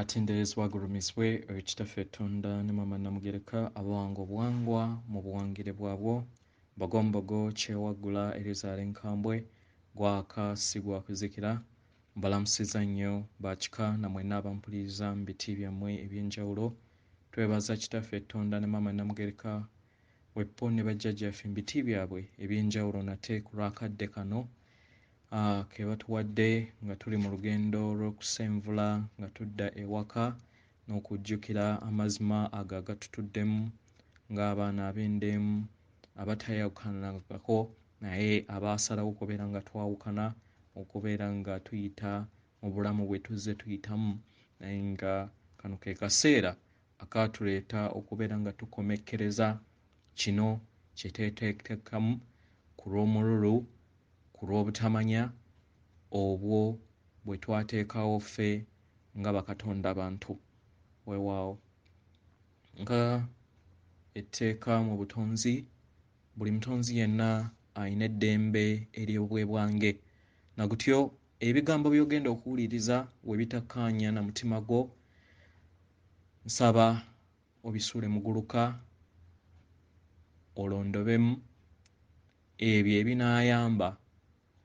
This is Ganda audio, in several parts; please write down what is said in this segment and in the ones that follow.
atenderezebwa agulumisibwe ekitaffe Katonda ne Mama Namugereka abawango buwangwa mu buwangire bwabwo bagombogo kyewaggula erizaala enkambwe gwaka si gwa kuzikira mbalamusiza nnyo bakika na mwenna abampuliriza mu biti byammwe eby'enjawulo twebaza kitaffe Katonda ne Mama Namugereka weppo ne bajjajjaffe mu biti byabwe eby'enjawulo nate ku lwakadde kano ke batuwadde nga tuli mu lugendo lw'okusenvula nga tudda ewaka n'okujjukira amazima ago agatutuddemu ng'abaana ab'endeemu abatayawukanako naye abaasalawo okubeera nga twawukana okubeera nga tuyita mu bulamu bwe tuzze tuyitamu naye nga kano ke kaseera akatuleeta okubeera nga tukomekkereza kino kye teeteekamu ku lw'omululu ku lw'obutamanya obwo bwe twateekawo ffe nga bakatonda bantu weewaawo nga etteeka mu butonzi buli mutonzi yenna alina eddembe ery'obwe bwange na gutyo ebigambo by'ogenda okuwuliriza we bitakkaanya na mutima gwo nsaba obisuule muguluka olondobemu ebyo ebinaayamba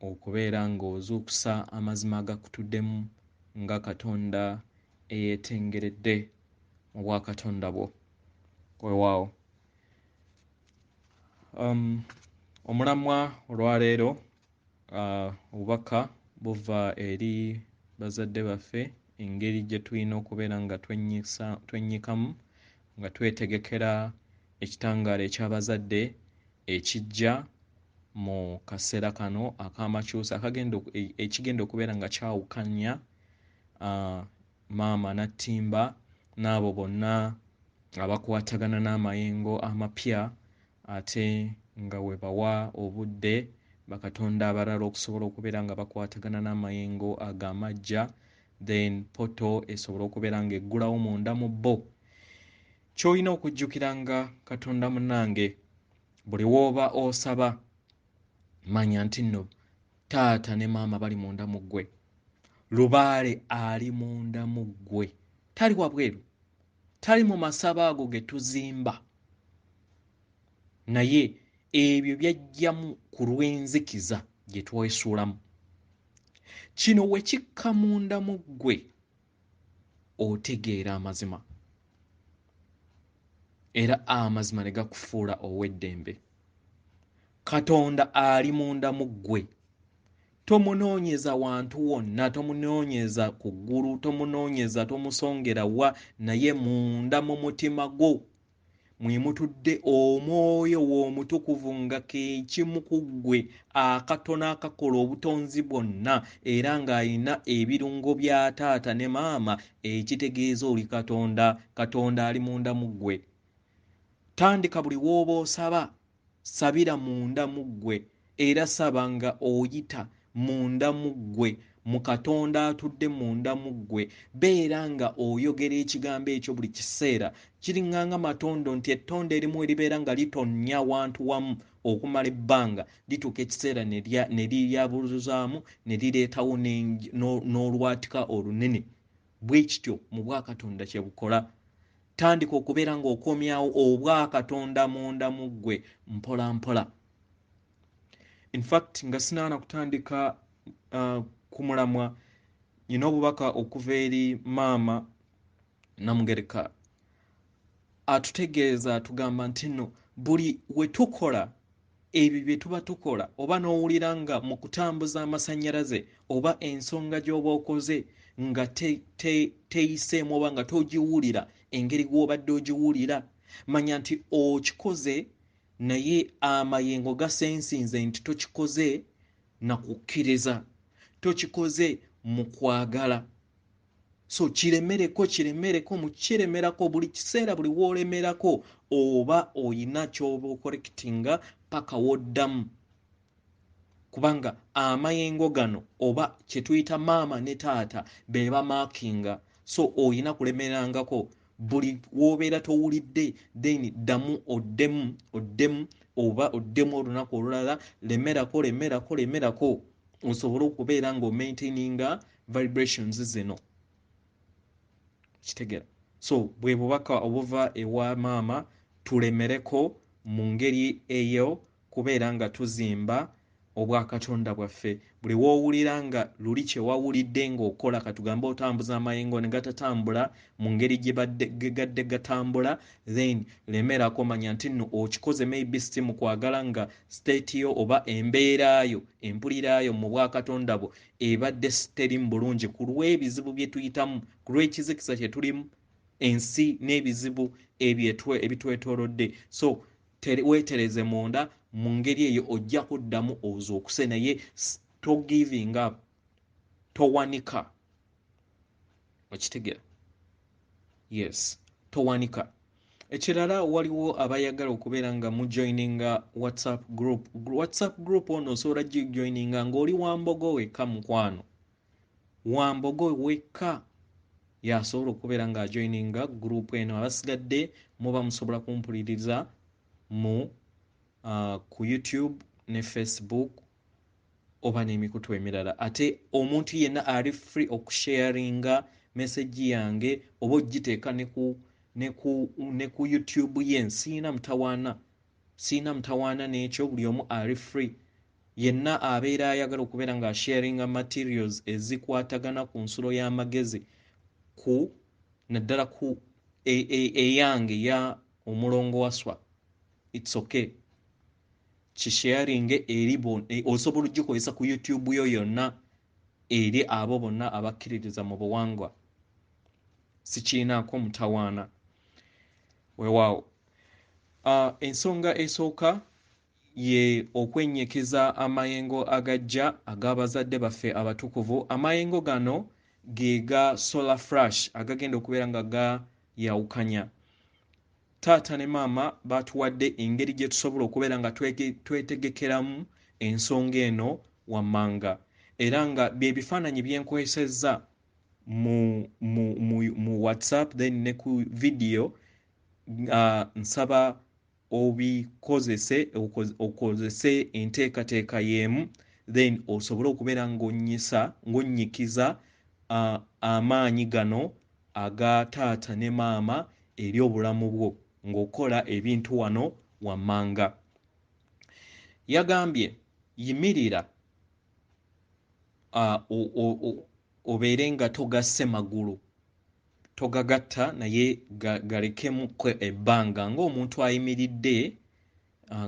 okubeera ng'ozuukusa amazima agakutuddemu nga Katonda eyeetengeredde mu bwakatonda bwo weewaawo. Omulamwa olwaleero obubaka buva eri bazadde baffe engeri gye tulina okubeera nga twenyikamu nga twetegekera ekitangaala eky'abazadde ekijja mu kaseera kano ak'amakyusa ekigenda okubeera nga kyawukanya maama Nattimba n'abo bonna abakwatagana n'amayengo amapya ate nga we bawa obudde bakatonda abalala okusobola okubeera nga bakwatagana n'amayengo ag'amajja then poto esobola okubeera nga eggulawo munda mu bo. Ky'olina okujjukiranga Katonda munnange buli w'oba osaba manya nti nno taata ne maama bali munda mu ggwe, lubaale ali munda mu ggwe, tali wabweru, tali mu masabo ago ge tuzimba, naye ebyo byajjamu ku lw'enzikiza gye twesuulamu. Kino we kikka munda mu ggwe otegeera amazima era amazima ne gakufuula ow'eddembe. Katonda ali munda mu ggwe, tomunoonyeza wantu wonna, tomunoonyeza ku ggulu, tomunoonyeza, tomusongera wa, naye munda mu mutima gwo mwe mutudde omwoyo w'omutukuvu nga ke kimu ku ggwe akatono akakola obutonzi bwonna era ng'alina ebirungo bya taata ne maama ekitegeeza oli Katonda. Katonda ali munda mu ggwe. Tandika buli w'oba osaba, sabira munda mu ggwe era saba nga oyita munda mu ggwe mu Katonda atudde munda mu ggwe. Beera nga oyogera ekigambo ekyo buli kiseera. Kiringanga matondo nti ettonda erimu eribeera nga litonnya wantu wamu okumala ebbanga lituuka ekiseera ne liryabuluzaamu ne lireetawo n'olwatika olunene. Bwe kityo mu bwakatonda kye bukola. Tandika okubeera ng'okomyawo obwakatonda munda mu ggwe mpola mpola. In fact nga sinaana kutandika ku mulamwa nyina obubaka okuva eri maama Namugereka atutegeeza atugamba nti nno buli we tukola ebyo bye tuba tukola oba n'owulira nga mu kutambuza amasannyalaze oba ensonga gy'oba okoze nga teyiseemu oba nga togiwulira engeri gw'obadde ogiwulira, manya nti okikoze naye amayengo gasensinze nti tokikoze na kukkiriza, tokikoze mu kwagala. So kiremereko mukiremerako buli kiseera buli w'olemerako oba oyina ky'oba okolekitinga paka woddamu. Kubanga amayengo gano oba kye tuyita maama ne taata be bamaakinga, so oyina kulemerangako buli w'obeera towulidde then ddamu oddemu oba oddemu olunaku olulala lemerako osobole okubeera ng'omaintaininga vibrations zino. kitegera. So bwe bubaka obuva ewa maama tulemereko mu ngeri eyo kubeera nga tuzimba obwakatonda bwaffe. Buli woowulira nga luli kye wawulidde ng'okola katugambe otambuza amayengo ne gatatambula mu ngeri gye gadde gatambula, then lemerako manya nti nno okikoze maybe si mu kwagala nga state yo oba embeera yo empulirayo mu bwakatonda bwo ebadde terimu bulungi ku lw'ebizibu bye tuyitamu, ku lw'ekizikiza kye tulimu, ensi n'ebizibu ebitwetoolodde. So weetereze munda mu ngeri eyo ojja kuddamu ozuukuse, naye to giving up, towanika. Okitegera? Yes, towanika. Ekirala waliwo abayagala okubeera nga mujoininga WhatsApp group. WhatsApp group ono osobola gijoininga ng'oli Wambogo wekka mukwano. Wambogo wekka yasobola okubeera ng'ajoininga group eno. Abasigadde muba musobola kumpuliriza mu ku YouTube ne Facebook oba n'emikutu emirala. Ate omuntu yenna ali free okusharinga message yange oba ogiteeka ne ku YouTube ye. Siina mutawaana n'ekyo, buli omu ali free. Yenna abeera ayagala okubeera nga sharinga materials ezikwatagana ku nsulo y'amagezi naddala ku eyange ya Omulongo Wasswa, it's okay. Kisharinge eri osobola ogikozesa ku YouTube yo yonna eri abo bonna abakkiririza mu buwangwa. Sikiinaako mutawaana. Weewaawo. Ensonga esooka ye okwennyekeza amayengo agajja ag'abazadde baffe abatukuvu. Amayengo gano ge ga solar flash agagenda okubeera nga gayawukanya. Taata ne maama batuwadde engeri gye tusobola okubeera nga twetegekeramu ensonga eno wammanga, era nga bye bifaananyi bye nkwesezza mu WhatsApp then ne ku video. Nsaba okozese enteekateeka y'emu, then osobole okubeera ng'onnyikiza amaanyi gano aga taata ne maama eri obulamu bwo ng'okola ebintu wano wammanga. Yagambye yimirira obeere nga togasse magulu, togagatta naye galekemukko ebbanga ng'omuntu ayimiridde,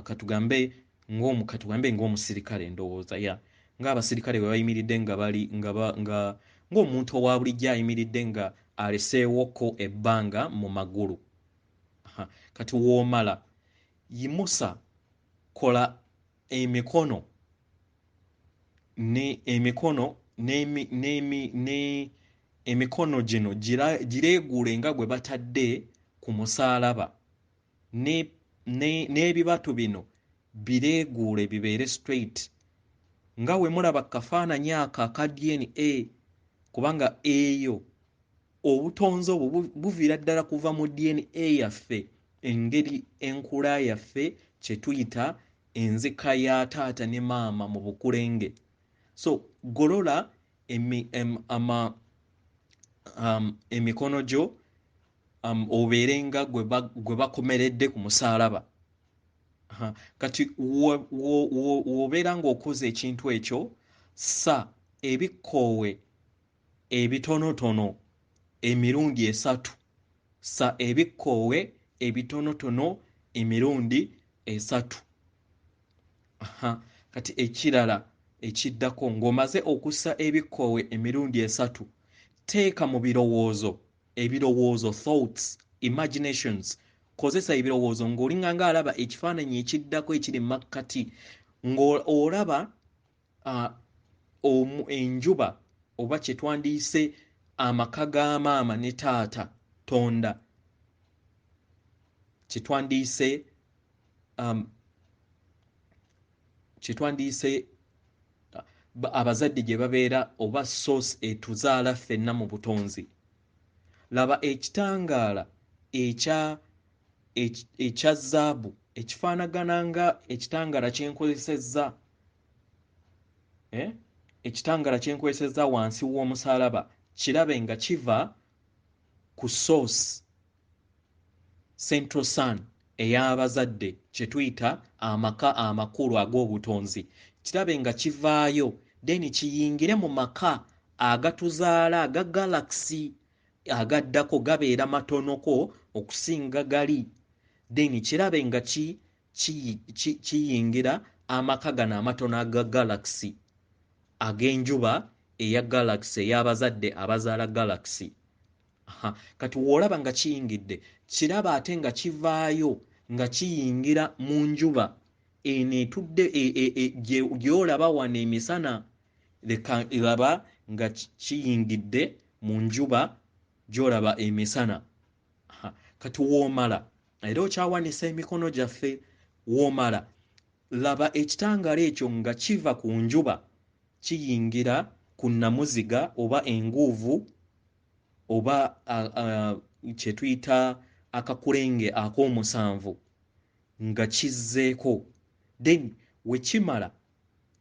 katugambe ng'omusirikale, ndowooza ng'abasirikale bwe bayimiridde ng'omuntu owa bulijjo ayimiridde nga aleseewoko ebbanga mu magulu. Kati woomala yimusa, kola emikono emikono gino gireeguule nga gwe batadde ku musaalaba, n'ebibatu bino bireeguule bibeere straight nga we mulaba kafaananyi ako aka DNA, kubanga eyo obutonzi obwo buviira ddala kuva mu DNA yaffe, engeri enkula yaffe kye tuyita enzika ya taata ne maama mu bukulenge. So golola emikono gyo obeere nga gwe bakomeredde ku musaalaba. Kati w'obeera ng'okoze ekintu ekyo, sa ebikkoowe ebitonotono emirundi 3. Sa ebikkoowe ebitonotono emirundi 3. Kati ekirala ekiddako, ng'omaze okussa ebikkoowe emirundi 3, teeka mu ebirowoozo thoughts, imaginations. Kozesa ebirowoozo ng'olinganga alaba ekifaananyi ekiddako ekiri makkati, ng'olaba enjuba oba kye twandiyise amaka ga maama ne taata tonda, kye twandiyise abazadde gye babeera oba source etuzaala ffenna mu butonzi. Laba ekitangaala ekya zaabu ekifaanagana nga ekitangaala kye nkozesezza wansi w'omusaalaba, kirabe nga kiva ku source Central Sun ey'abazadde kye tuyita amaka amakulu ag'obutonzi kirabe nga kivaayo then kiyingire mu maka agatuzaala aga galaxy agaddako gabeera matonoko okusinga gali then kirabe nga kiyingira amaka gano amatono aga galaxy ag'enjuba eya galaxy ey'abazadde abazaala galaxy. Kati w'olaba nga kiyingidde kiraba ate nga kivaayo nga kiyingira mu njuba eno etudde gy'olaba wano emisana leka laba nga kiyingidde mu njuba gy'olaba emisana. Kati w'omala era okyawanisa emikono gyaffe w'omala laba ekitangaala ekyo nga kiva ku njuba kiyingira ku nnamuziga oba enguuvu oba kye tuyita akakulenge ak'omusanvu nga kizzeeko then we kimala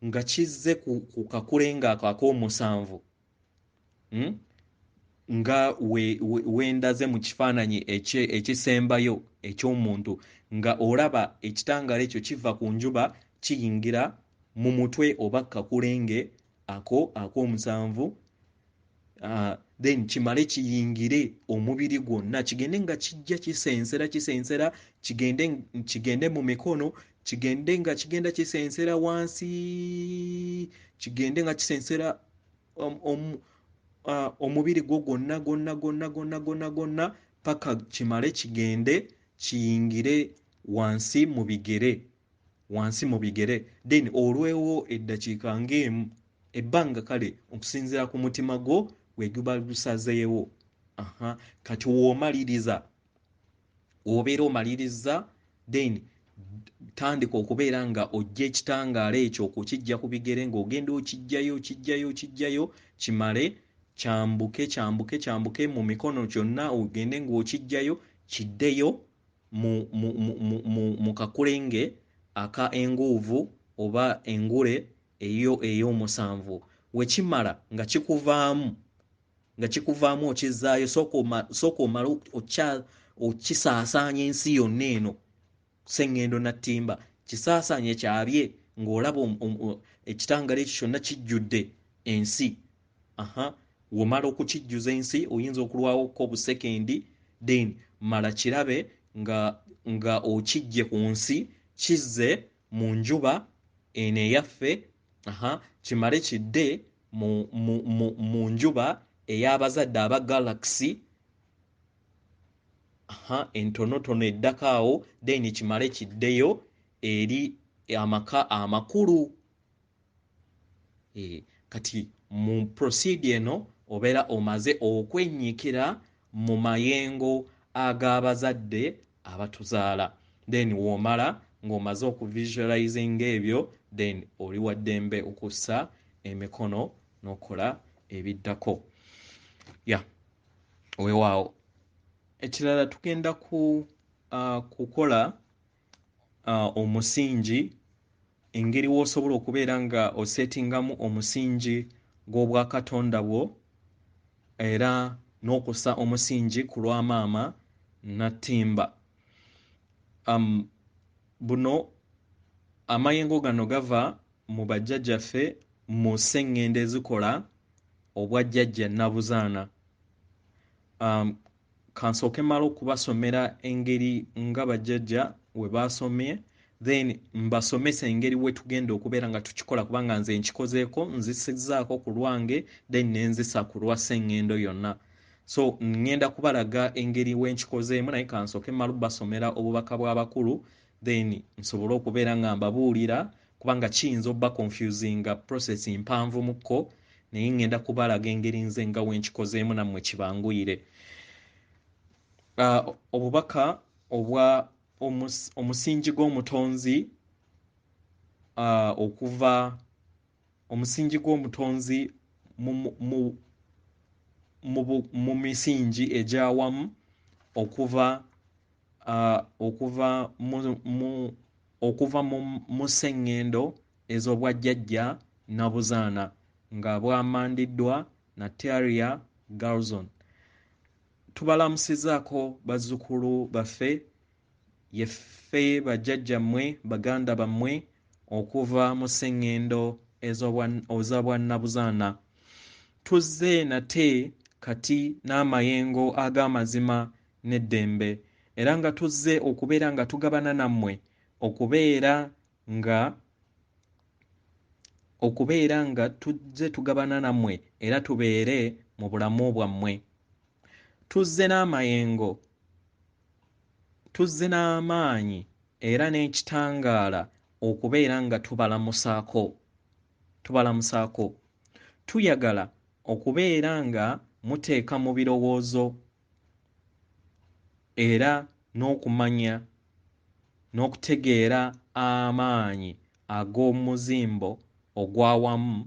nga kizze ku kakulenge ako ak'omusanvu nga wendaze mu kifaananyi ekisembayo eky'omuntu nga olaba ekitangaala ekyo kiva ku njuba kiyingira mu mutwe oba kakulenge ako ak'omusanvu then kimale kiyingire omubiri gwonna kigende nga kijja kisensera kigende mu mikono kigenda kisensera wansi kigende nga kisensera omubiri gwo gwonna paka kimale kigende kiyingire wansi mu bigere then olwewo eddakiika ng'emu ebbanga kale okusinziira ku mutima gwo weguba gusazeewo. Kati w'omaliriza obeera omaliriza then tandika okubeera nga ojja ekitangaala ekyo okukijja ku bigere ng'ogenda okijjayo kimale kyambuke mu mikono kyonna ogende ng'okijjayo kiddeyo mu kakulenge aka enguuvu oba engule ey'omusanvu wekimala nga kikuvaamu okizaayo sooka omala okisaasaanya ensi yonna eno sseŋŋendo na ttimba kisaasaanye kyabye ng'olaba ekitangaala ekyo kyonna kijjudde ensi. Womala okukijjuza ensi oyinza okulwawoko obusekendi then mala kirabe nga okijje ku nsi kizze mu njuba eno eyaffe kimale kidde mu njuba ey'abazadde aba galaxy entonotono eddako awo then kimale kiddeyo eri amaka amakulu. Kati mu procedure eno obeera omaze okwennyikira mu mayengo ag'abazadde abatuzaala then w'omala ng'omaze okuvisualizing ebyo then oli wa ddembe okussa emikono n'okola ebiddako. Weewaawo ekirala tugenda kukola omusingi engeri w'osobola okubeera nga osetingamu omusingi gw'obwakatonda bwo era n'okussa omusingi ku lwa maama nattimba. Buno amayengo gano gava mu bajjajjaffe mu sseŋŋendo ezikola obwajjajja nabuzaana. Kansooke mala okubasomera engeri nga bajjajja we baasomye then mbasomesa engeri we tugenda okubeera nga tukikola kubanga nze nkikozeeko nzisizzaako ku lwange then nenzisa ku lwa sseŋŋendo yonna. So ngenda kubalaga engeri we nkikozeemu naye kansooke mala basomera obubaka bw'abakulu then nsobole okubeera nga mbabuulira kubanga kiyinza obba confusinga process mpanvu mukko naye ngenda kubalaga engeri nze nga we nkikozeemu nammwe kibanguyire. Obubaka obwa omusingi gw'omutonzi okuva omusingi gw'omutonzi mu misingi egyawamu okuva mu sseŋŋendo ez'obwajjajja nabuzaana nga bwamandiddwa na Taria Galzon. tubalamusizaako bazzukulu baffe, yeffe bajjajjammwe, baganda bammwe okuva mu sseŋŋendo ez'obwannabuzaana. Tuzze nate kati n'amayengo ag'amazima n'eddembe, era nga tuzze okubeera nga tugabana nammwe, okubeera nga tuzze tugabana nammwe era tubeere mu bulamu bwammwe. Tuzze n'amayengo, tuzze n'amaanyi era n'ekitangaala okubeera nga tubalamusaako. Tuyagala okubeera nga muteeka mu birowoozo era n'okumanya n'okutegeera amaanyi ag'omuzimbo ogw'awamu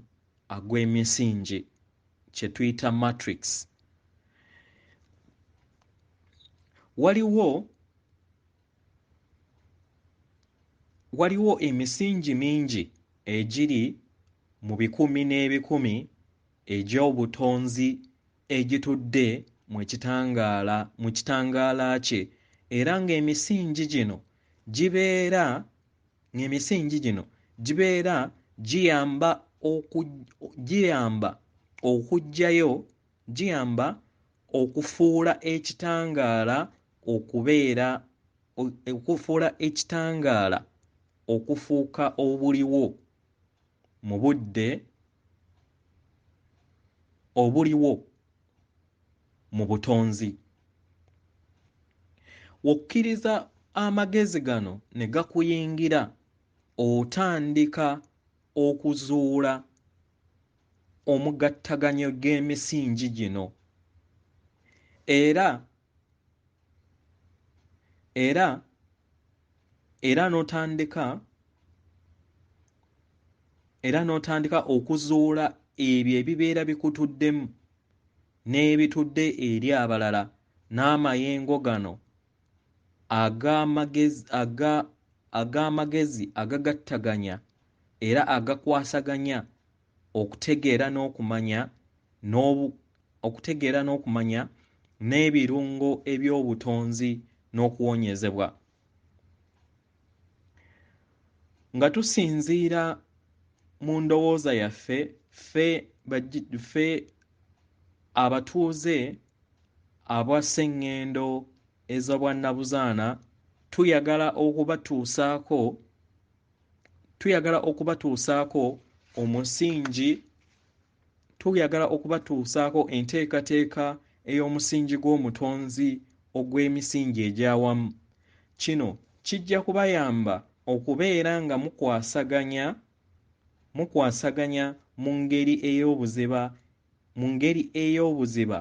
agw'emisingi kye tuyita matrix. Waliwo emisingi mingi egiri mu bikumi n'ebikumi egy'obutonzi egitudde mu kitangaala kye, era ng'emisingi gino gibeera giyamba okufuula ekitangaala okufuuka obuliwo mu budde obuliwo mu butonzi. W'okkiriza amagezi gano ne gakuyingira, otandika okuzuula omugattaganyo g'emisingi gino era n'otandika okuzuula ebyo ebibeera bikutuddemu n'ebitudde eri abalala, n'amayengo gano ag'amagezi agagattaganya era agakwasaganya okutegeera n'okumanya n'ebirungo eby'obutonzi n'okuwonyezebwa. Nga tusinziira mu ndowooza yaffe, ffe abatuuze abwa sseŋŋendo ez'obwannabuzaana tuyagala okubatuusaako omusingi, tuyagala okubatuusaako enteekateeka ey'omusingi gw'omutonzi ogw'emisingi egy'awamu. Kino kijja kubayamba okubeera nga mukwasaganya mu ngeri ey'obuziba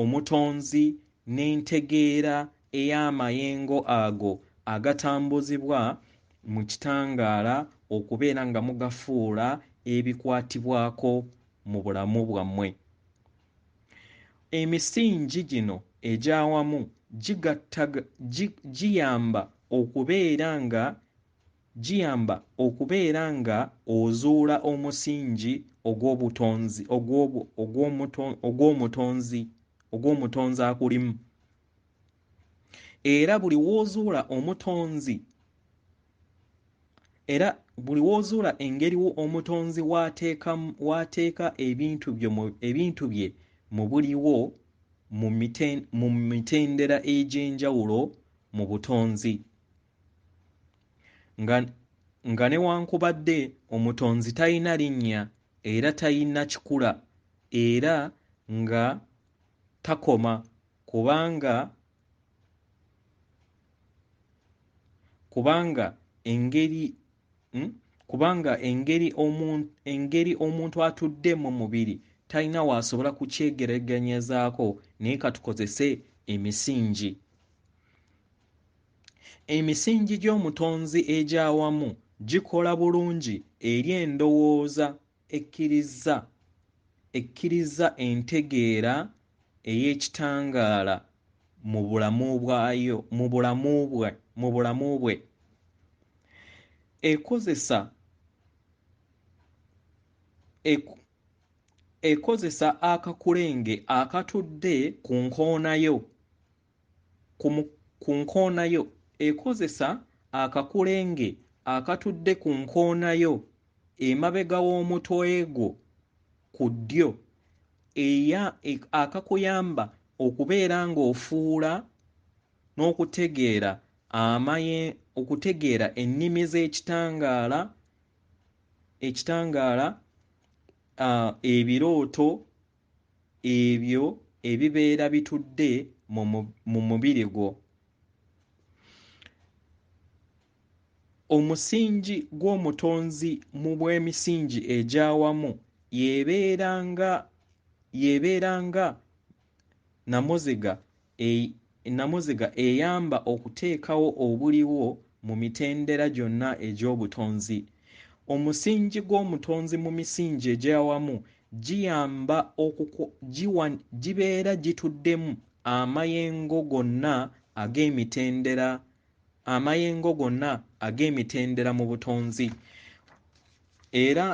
omutonzi n'entegeera ey'amayengo ago agatambuzibwa mu kitangaala okubeera nga mugafuula ebikwatibwako mu bulamu bwammwe. Emisingi gino egy'awamu giyamba okubeera nga ozuula omusingi ogw'omutonzi akulimu, era buli w'ozuula engeri omutonzi w'ateeka ebintu bye mu buliwo mu mitendera egy'enjawulo mu butonzi, nga newankubadde omutonzi talina linnya era talina kikula era nga takoma, kubanga engeri omuntu atudde mu mubiri talina w'asobola kukyegereganyezaako, naye katukozese emisingi. Emisingi gy'omutonzi egy'awamu gikola bulungi eri endowooza ekkiriza entegeera ey'ekitangaala mu bulamu bwe. ekozesa akakulenge akatudde ku nkoonayo ku nkoonayo ekozesa akakulenge akatudde ku nkoonayo emabega w'omutwe gwo ku ddyo akakuyamba okubeera ng'ofuula n'okutegeera okutegeera ennimi z'ekitangaala ebirooto ebyo ebibeera bitudde mu mubiri gwo. Omusingi gw'omutonzi mu bw'emisingi egy'awamu yeebeera nga nnamuziga eyamba okuteekawo obuliwo mu mitendera gyonna egy'obutonzi. Omusingi gw'omutonzi mu misingi egy'awamu gibeera gituddemu amayengo gonna ag'emitendera mu butonzi, era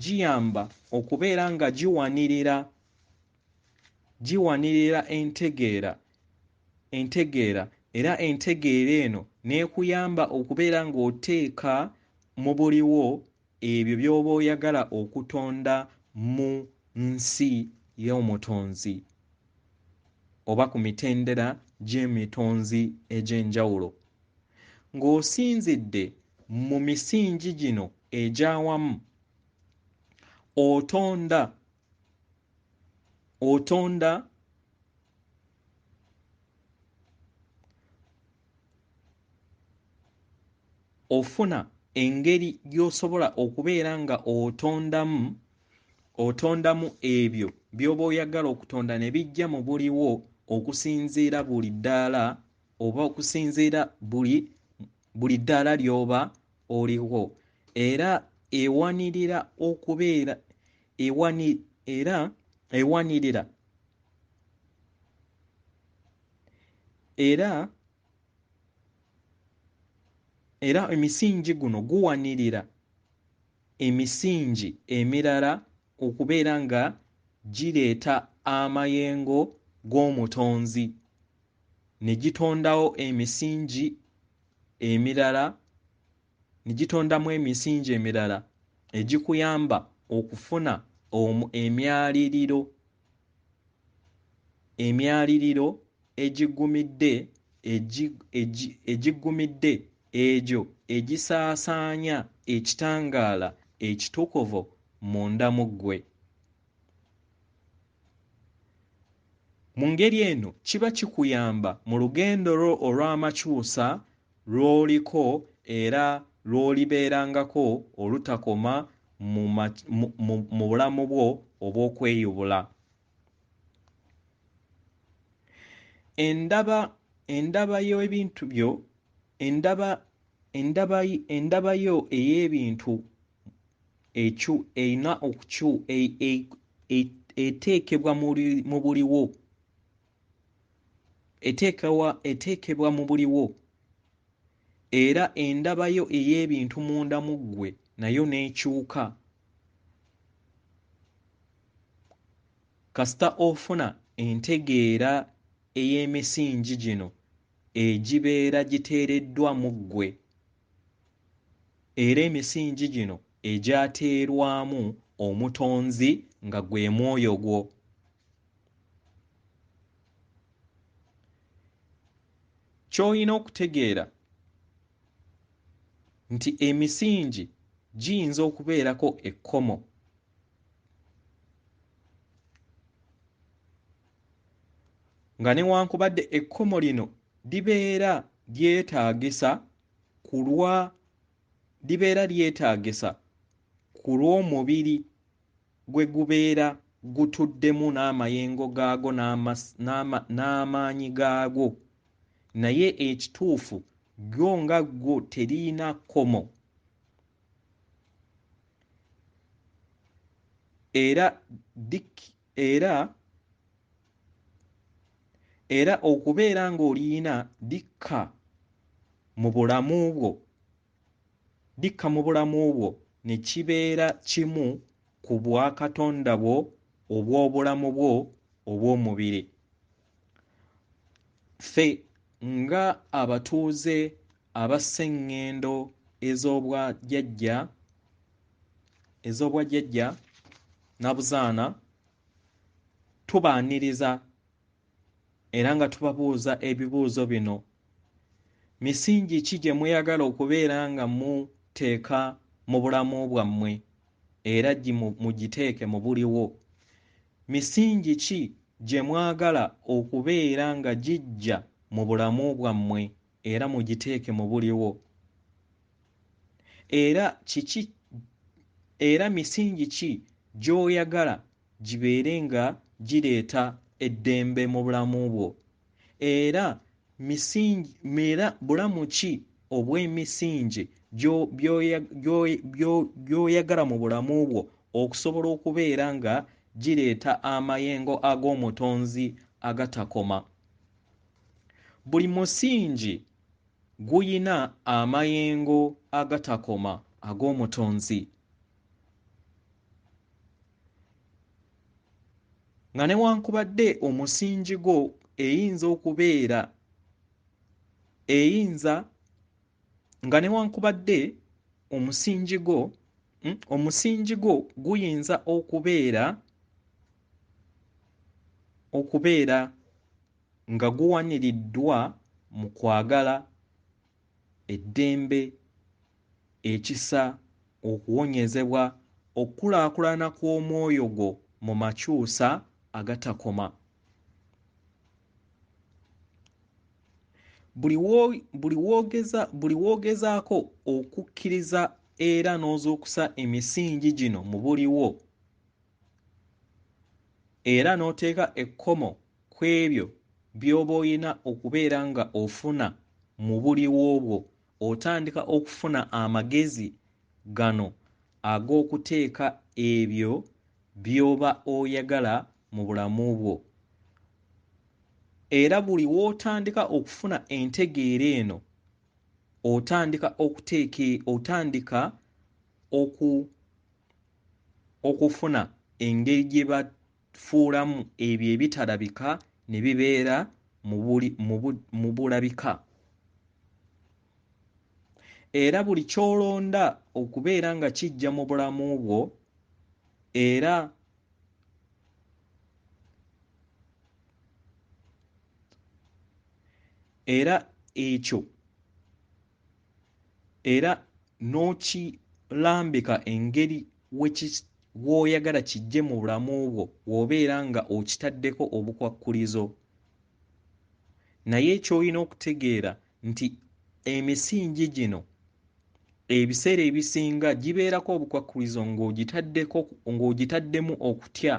giyamba okubeera nga giwanirira entegeera era entegeera eno n'ekuyamba okubeera ng'oteeka mu buliwo ebyo by'oba oyagala okutonda mu nsi y'omutonzi oba ku mitendera gy'emitonzi egy'enjawulo. Ng'osinzidde mu misingi gino egy'awamu otonda ofuna engeri gy'osobola okubeera nga otondamu ebyo by'oba oyagala okutonda ne bijja mu buliwo okusinziira buli ddaala oba okusinziira buli ddaala ly'oba oliwo, era ewanirira okubeera era emisingi guno guwanirira emisingi emirala okubeera nga gireeta amayengo g'omutonzi ne gitondawo emisingi emirala egikuyamba okufuna emyaliriro egigumidde egyo egisaasaanya ekitangaala ekitukuvu munda mu ggwe. Mu ngeri eno kiba kikuyamba mu lugendo lwo olw'amakyusa lw'oliko era lw'olibeerangako olutakoma mu bulamu bwo obw'okweyubula. Endaba y'ebintu byo endaba yo ey'ebintu erina eteekebwa mu buliwo eteekebwa mu buliwo, era endaba yo ey'ebintu munda mu ggwe nayo n'ekyuka kasita ofuna entegeera ey'emisingi gino egibeera giteereddwa mu ggwe, era emisingi gino egyateerwamu omutonzi nga gwe mwoyo gwo. Ky'olina okutegeera nti emisingi giyinza okubeerako ekkomo, nga newankubadde ekkomo lino libeera lyetaagisa ku lw'omubiri gwe gubeera gutuddemu n'amayengo gaago n'amaanyi gaagwo, naye ekituufu gwo nga gwo teriina kkomo, era okubeera ng'oliyina dikka mu bulamu bwo ne kibeera kimu ku bwakatonda bwo obw'obulamu bwo obw'omubiri. Ffe nga abatuuze abasseŋŋendo ez'obwajjajja na buzaana tubaaniriza era nga tubabuuza ebibuuzo bino: misingi ki gye mweyagala okubeera nga muteeka mu bulamu bwammwe era mugiteeke mu buliwo? Misingi ki gye mwagala okubeera nga gijja mu bulamu bwammwe era mugiteeke mu buliwo? Era misingi ki gy'oyagala gibeere nga gireeta eddembe mu bulamu bwo? Era bulamu ki obw'emisingi gy'oyagala mu bulamu bwo okusobola okubeera nga gireeta amayengo ag'omutonzi agatakoma? Buli musingi guyina amayengo agatakoma ag'omutonzi. Nga newankubadde omusingi gwo omusingi gwo guyinza okubeera nga guwaniriddwa mu kwagala eddembe, ekisa, okuwonyezebwa, okukulaakulana kw'omwoyo gwo mu makyusa agatakoma. Buli woogezaako okukkiriza era n'ozuukusa emisingi gino mu buliwo era n'oteeka ekkomo ku ebyo by'oba oyina okubeera nga ofuna mu buliwo bwo, otandika okufuna amagezi gano ag'okuteeka ebyo by'oba oyagala mu bulamu bwo. Era buli w'otandika okufuna entegeera eno, otandika okufuna engeri gye bafuulamu ebyo ebitalabika ne bibeera mu bulabika. Era buli ky'olonda okubeera nga kijja mu bulamu bwo era n'okirambika engeri w'oyagala kijje mu bulamu bwo w'obeera nga okitaddeko obukwakkulizo. Naye ky'olina okutegeera nti emisingi gino ebiseera ebisinga gibeerako obukwakkulizo ng'ogitaddemu okutya.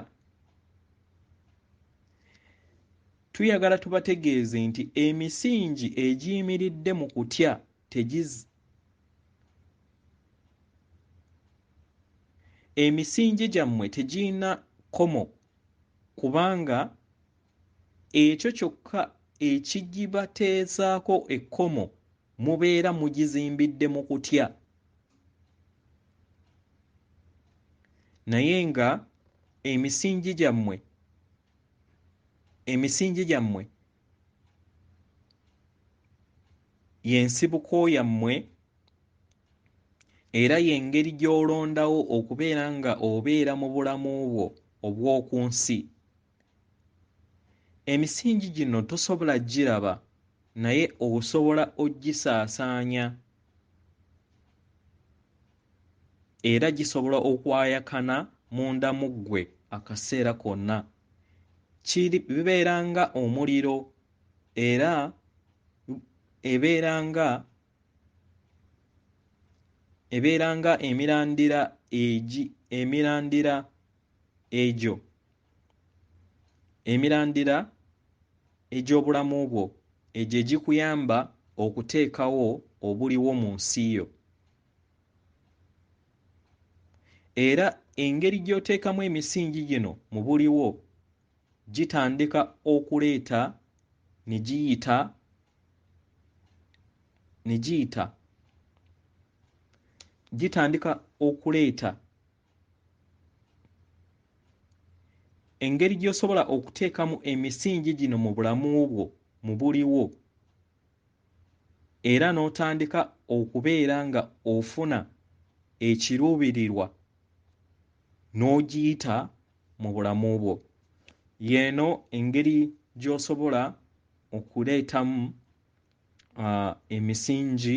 Tuyagala tubategeeze nti emisingi egiyimiridde mu kutya emisingi gyammwe tegirina kkomo, kubanga ekyo kyokka ekigibateezaako ekkomo mubeera mugizimbidde mu kutya. Naye nga emisingi gyammwe y'ensibuko yammwe era y'engeri gy'olondawo okubeera nga obeera mu bulamu bwo obw'oku nsi. Emisingi gino tosobola giraba, naye osobola ogisaasaanya era gisobola okwayakana munda mu ggwe akaseera konna. Bibeera nga omuliro era ebeera nga emirandira egy'obulamu bwo egyo egikuyamba okuteekawo obuliwo mu nsi yo. Era engeri gy'oteekamu emisingi gino mu buliwo gitandika okuleeta ne gitandika okuleeta engeri gy'osobola okuteekamu emisingi gino mu bulamu bwo mu buliwo era n'otandika okubeera nga ofuna ekiruubirirwa n'ogiyita mu bulamu bwo. Yeeno engeri gy'osobola okuleetamu emisingi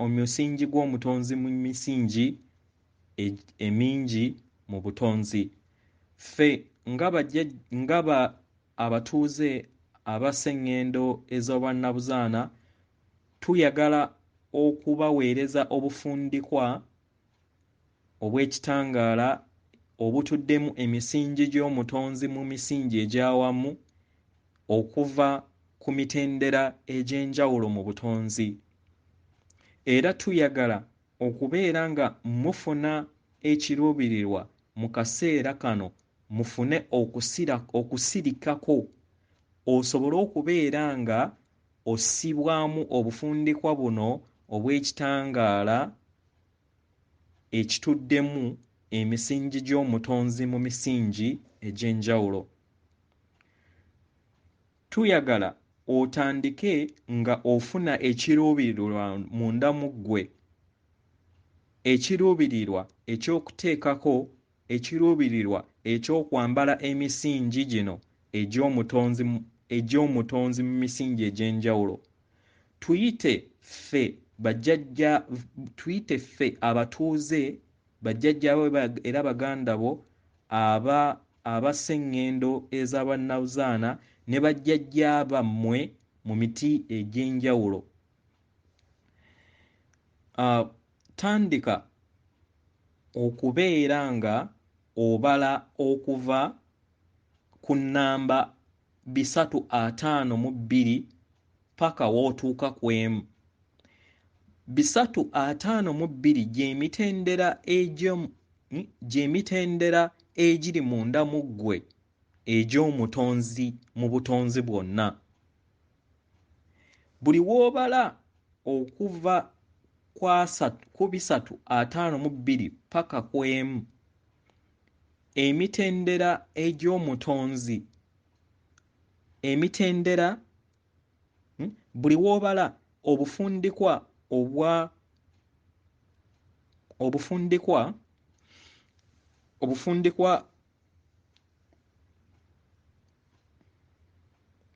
omusingi gw'omutonzi mu misingi emingi mu butonzi. Ffe nga abatuuze abaseŋŋendo ez'obwannabuzaana tuyagala okubaweereza obufundikwa obw'ekitangaala obutuddemu emisingi gy'omutonzi mu misingi egy'awamu okuva ku mitendera egy'enjawulo mu butonzi. Era tuyagala okubeera nga mufuna ekiruubirirwa mu kaseera kano, mufune okusirikako osobole okubeera nga ossibwamu obufundikwa buno obw'ekitangaala ekituddemu emisingi gy'omutonzi mu misingi egy'enjawulo. Tuyagala otandike nga ofuna ekiruubirirwa munda mu ggwe, ekiruubirirwa eky'okuteekako, ekiruubirirwa eky'okwambala emisingi gino egy'omutonzi mu misingi egy'enjawulo. Tuyite ffe abatuuze bajjajjaabe era baganda bo abaseŋŋendo ez'abwannabuzaana ne bajjajja bammwe mu miti egy'enjawulo. Tandika okubeera nga obala okuva ku nnamba 352 paka w'otuuka ku emu. 352 gy'emitendera egiri munda mu ggwe egy'omutonzi mu butonzi bwonna. Buli w'obala okuva ku 352 paka ku emu, emitendera egy'omutonzi, buli w'obala obufundikwa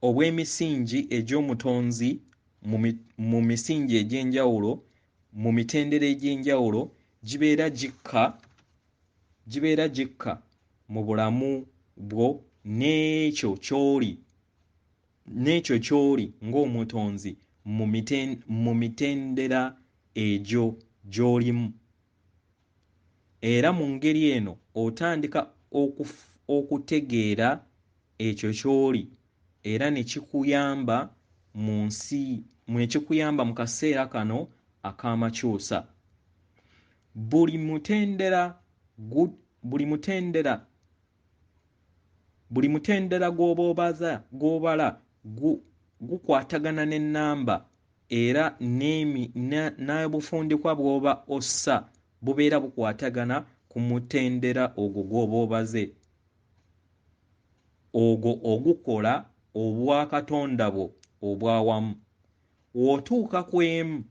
obw'emisingi egy'omutonzi mu misingi egy'enjawulo mu mitendera egy'enjawulo gibeera gikka mu bulamu bwo n'ekyo ky'oli ng'omutonzi mu mitendera egyo gy'olimu. Era mu ngeri eno otandika okutegeera ekyo ky'oli era ne kikuyamba mu kaseera kano ak'amakyusa. Buli mutendera gw'obala gukwatagana n'ennamba era n'obufundikwa bw'oba ossa bubeera bukwatagana ku mutendera ogwo gw'oba obaze. Ogwo ogukola obwakatonda bwo obwawamu. W'otuuka ku emu,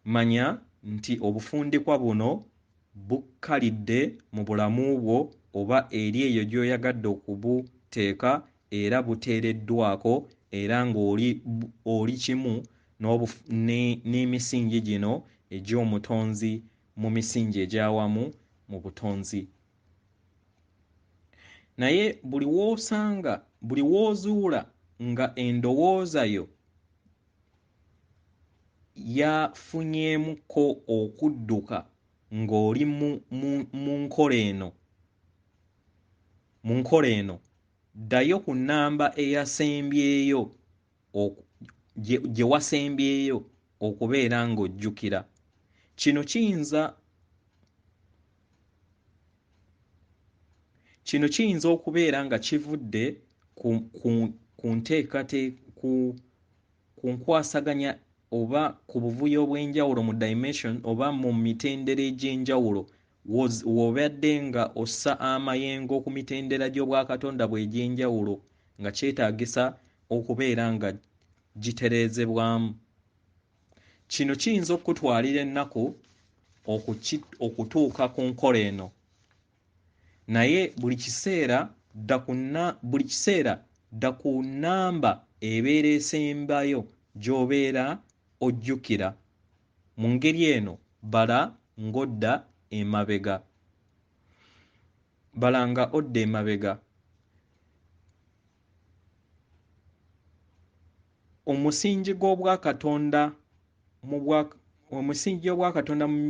manya nti obufundikwa buno bukkalidde mu bulamu bwo oba eri eyo gy'oyagadde okubuteeka era buteereddwako era ng'oli kimu n'emisingi gino egy'omutonzi mu misingi egy'awamu mu butonzi. Naye buli w'ozuula nga endowooza yo yafunyeemuko okudduka ng'oli mu nkola eno, ddayo ku nnamba eyasembyeyo gye wasembyeyo okubeera ng'ojjukira. Kino kiyinza okubeera nga kivudde ku nkwasaganya oba ku buvuyo obw'enjawulo mu dimension oba mu mitendera egy'enjawulo w'obadde nga ossa amayengo ku mitendera gy'Obwakatonda bw'egy'enjawulo nga kyetaagisa okubeera nga gitereezebwamu. Kino kiyinza okutwalira ennaku okutuuka ku nkola eno, naye buli kiseera dda ku nnamba ebeera esembayo gy'obeera ojjukira. Mu ngeri eno bala ng'odda emabega. Omusingi gw'Obwakatonda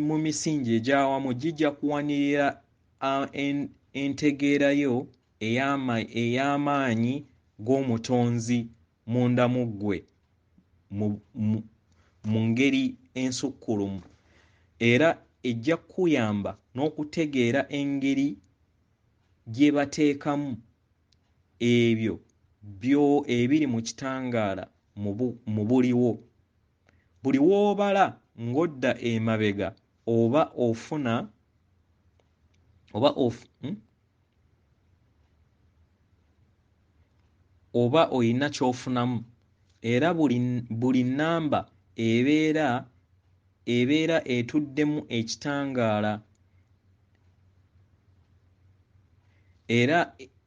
mu misingi egy'awamu gijja kuwanirira entegeerayo ey'amaanyi g'Omutonzi munda mu ggwe mu ngeri ensukkulumu, era ejja kukuyamba n'okutegeera engeri gye bateekamu ebyo ebiri mu kitangaala mu buliwo. Buli w'obala ng'odda emabega oba oyina ky'ofunamu, era buli nnamba ebeera etuddemu ekitangaala,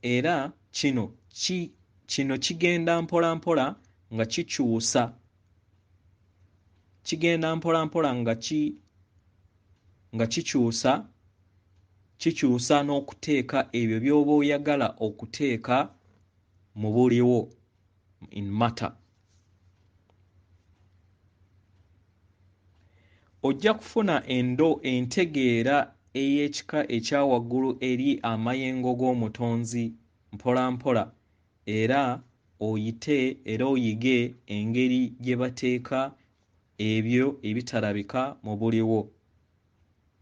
era kino kigenda mpola mpola nga kikyusa n'okuteeka ebyo by'oba oyagala okuteeka mu buliwo in matter. Ojja kufuna entegeera ey'ekika ekya waggulu eri amayengo g'Omutonzi mpola mpola, era oyige engeri gye bateeka ebyo ebitalabika mu buliwo,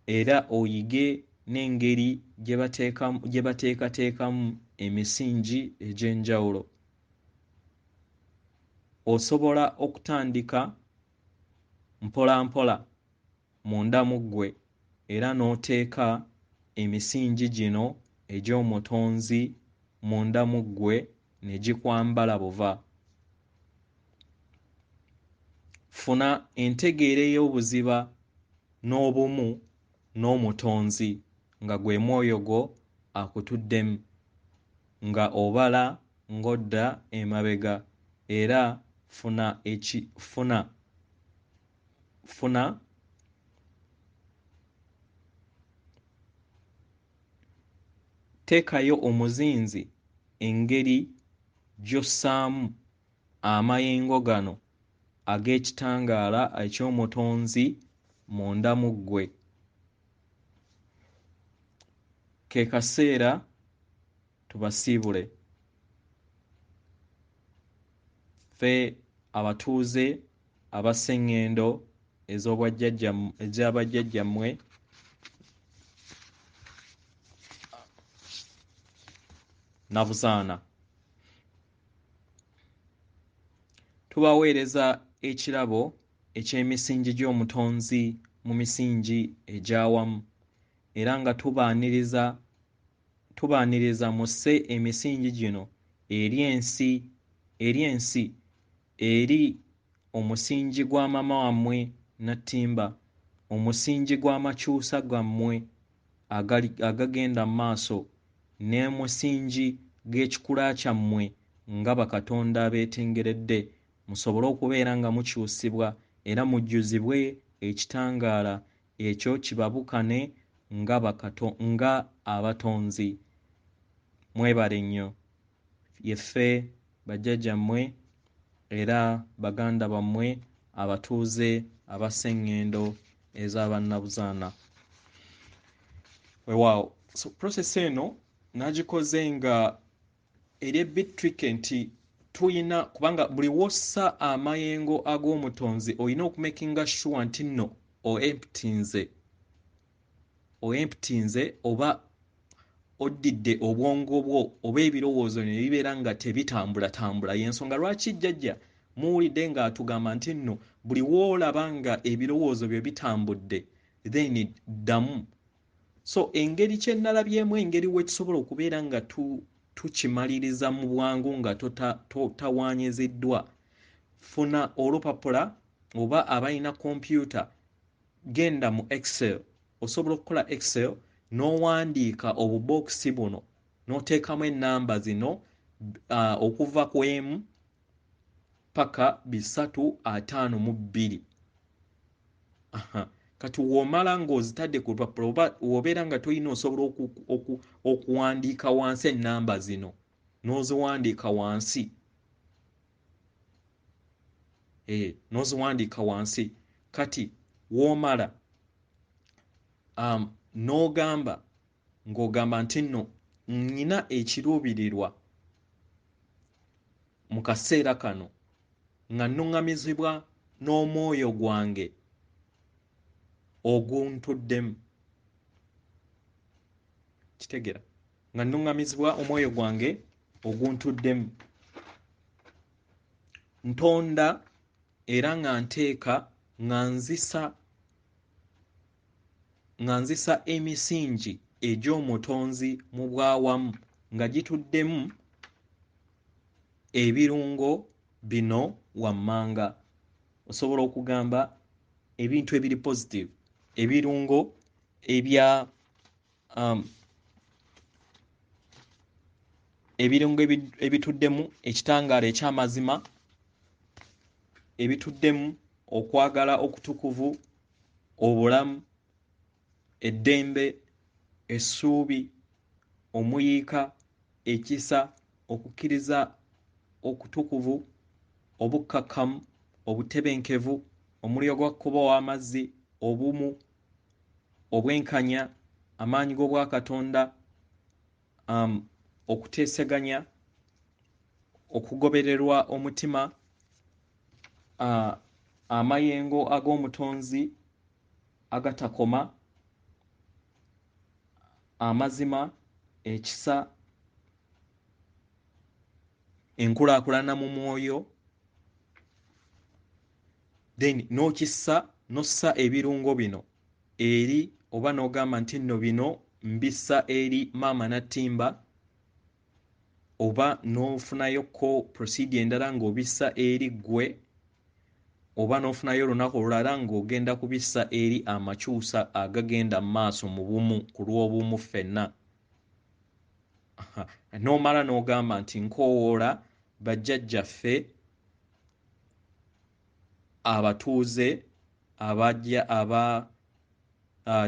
era oyige n'engeri gye bateekateekamu emisingi egy'enjawulo. Osobola okutandika mpola mpola munda mu ggwe, era n'oteeka emisingi gino egy'Omutonzi munda mu ggwe ne gikwambala buva. Funa entegeera ey'obuziba n'obumu n'Omutonzi nga gwe mwoyo gwo akutuddemu, nga obala ng'odda emabega, era teekayo omuzinzi engeri gy'ossaamu amayengo gano ag'ekitangaala eky'Omutonzi munda mu ggwe. Ke kaseera tubasiibule. Ffe abatuuze abasseŋŋendo ez'abajjajjammwe Nabuzaana, tubaweereza ekirabo eky'emisingi gy'Omutonzi mu misingi egy'awamu, era nga tubaaniriza musse emisingi gino eri ensi, eri omusingi gwa maama wammwe Nattimba, omusingi gw'amakyusa gammwe agagenda mu maaso, n'omusingi g'ekikula kyammwe nga bakatonda abeetengeredde, musobole okubeera nga mukyusibwa era mujjuzibwe ekitangaala ekyo kibabukane nga abatonzi. Mwebale nnyo. Yeffe bajjajjammwe era baganda bammwe abatuuze abasseŋŋendo ez'Abannabuzaana. Weewaawo, so process eno nagikoze nga eri bit tricky nti tuyina kubanga buli wossa amayengo ag'Omutonzi olina okumakinga sure nti nno oemptinze oba oddidde obwongo bwo oba ebirowoozo ne bibeera nga tebitambula. Y'ensonga lwaki jjajja muwulidde ng'atugamba nti nno buli woolaba nga ebirowoozo byo bitambudde then ddamu. So engeri kyennalabyemu engeri wetusobola okubeera nga tukimaliriza mu bwangu nga tawaanyiziddwa, funa olupapula oba abalina kompyuta, genda mu Excel. Osobola okukola Excel n'owandiika obubokisi buno n'oteekamu ennamba zino okuva ku emu paka 352. Kati w'omala ng'ozitadde ku lupapula oba w'obeera nga tolina osobola okuwandiika wansi ennamba zino n'oziwandiika wansi. N'oziwandiika wansi. Kati w'omala ng'ogamba nti nno nnyina ekiruubirirwa mu kaseera kano nga nnuŋŋamizibwa n'omwoyo gwange oguntuddemu. Kitegera? Nga nnuŋŋamizibwa omwoyo gwange oguntuddemu. Ntonda era nga nteeka nga nzisa emisingi egy'omutonzi mu bwawamu nga gituddemu ebirungo bino wammanga. Osobola okugamba ebintu ebiri positive, ebirungo ebituddemu ekitangaala eky'amazima, ebituddemu okwagala okutukuvu, obulamu, eddembe, essuubi, omuyiika, ekisa, okukkiriza okutukuvu, obukkakkamu, obutebenkevu, omuliro gwa kkubo w'amazzi, obumu, obwenkanya, amaanyi g'Obwakatonda, okuteeseganya, okugobererwa omutima, amayengo ag'omutonzi agatakoma, amazima, ekisa, enkulaakulana mu mwoyo. Then n'ossa ebirungo bino eri oba n'ogamba nti nno bino mbissa eri maama Nattimba, oba n'ofunayokko procedure endala ng'obissa eri ggwe, oba n'ofunayo olunaku olulala ng'ogenda kubissa eri amakyusa agagenda mu maaso mu bumu ku lw'obumu ffenna. N'omala n'ogamba nti nkoowoola bajjajjaffe abatuuze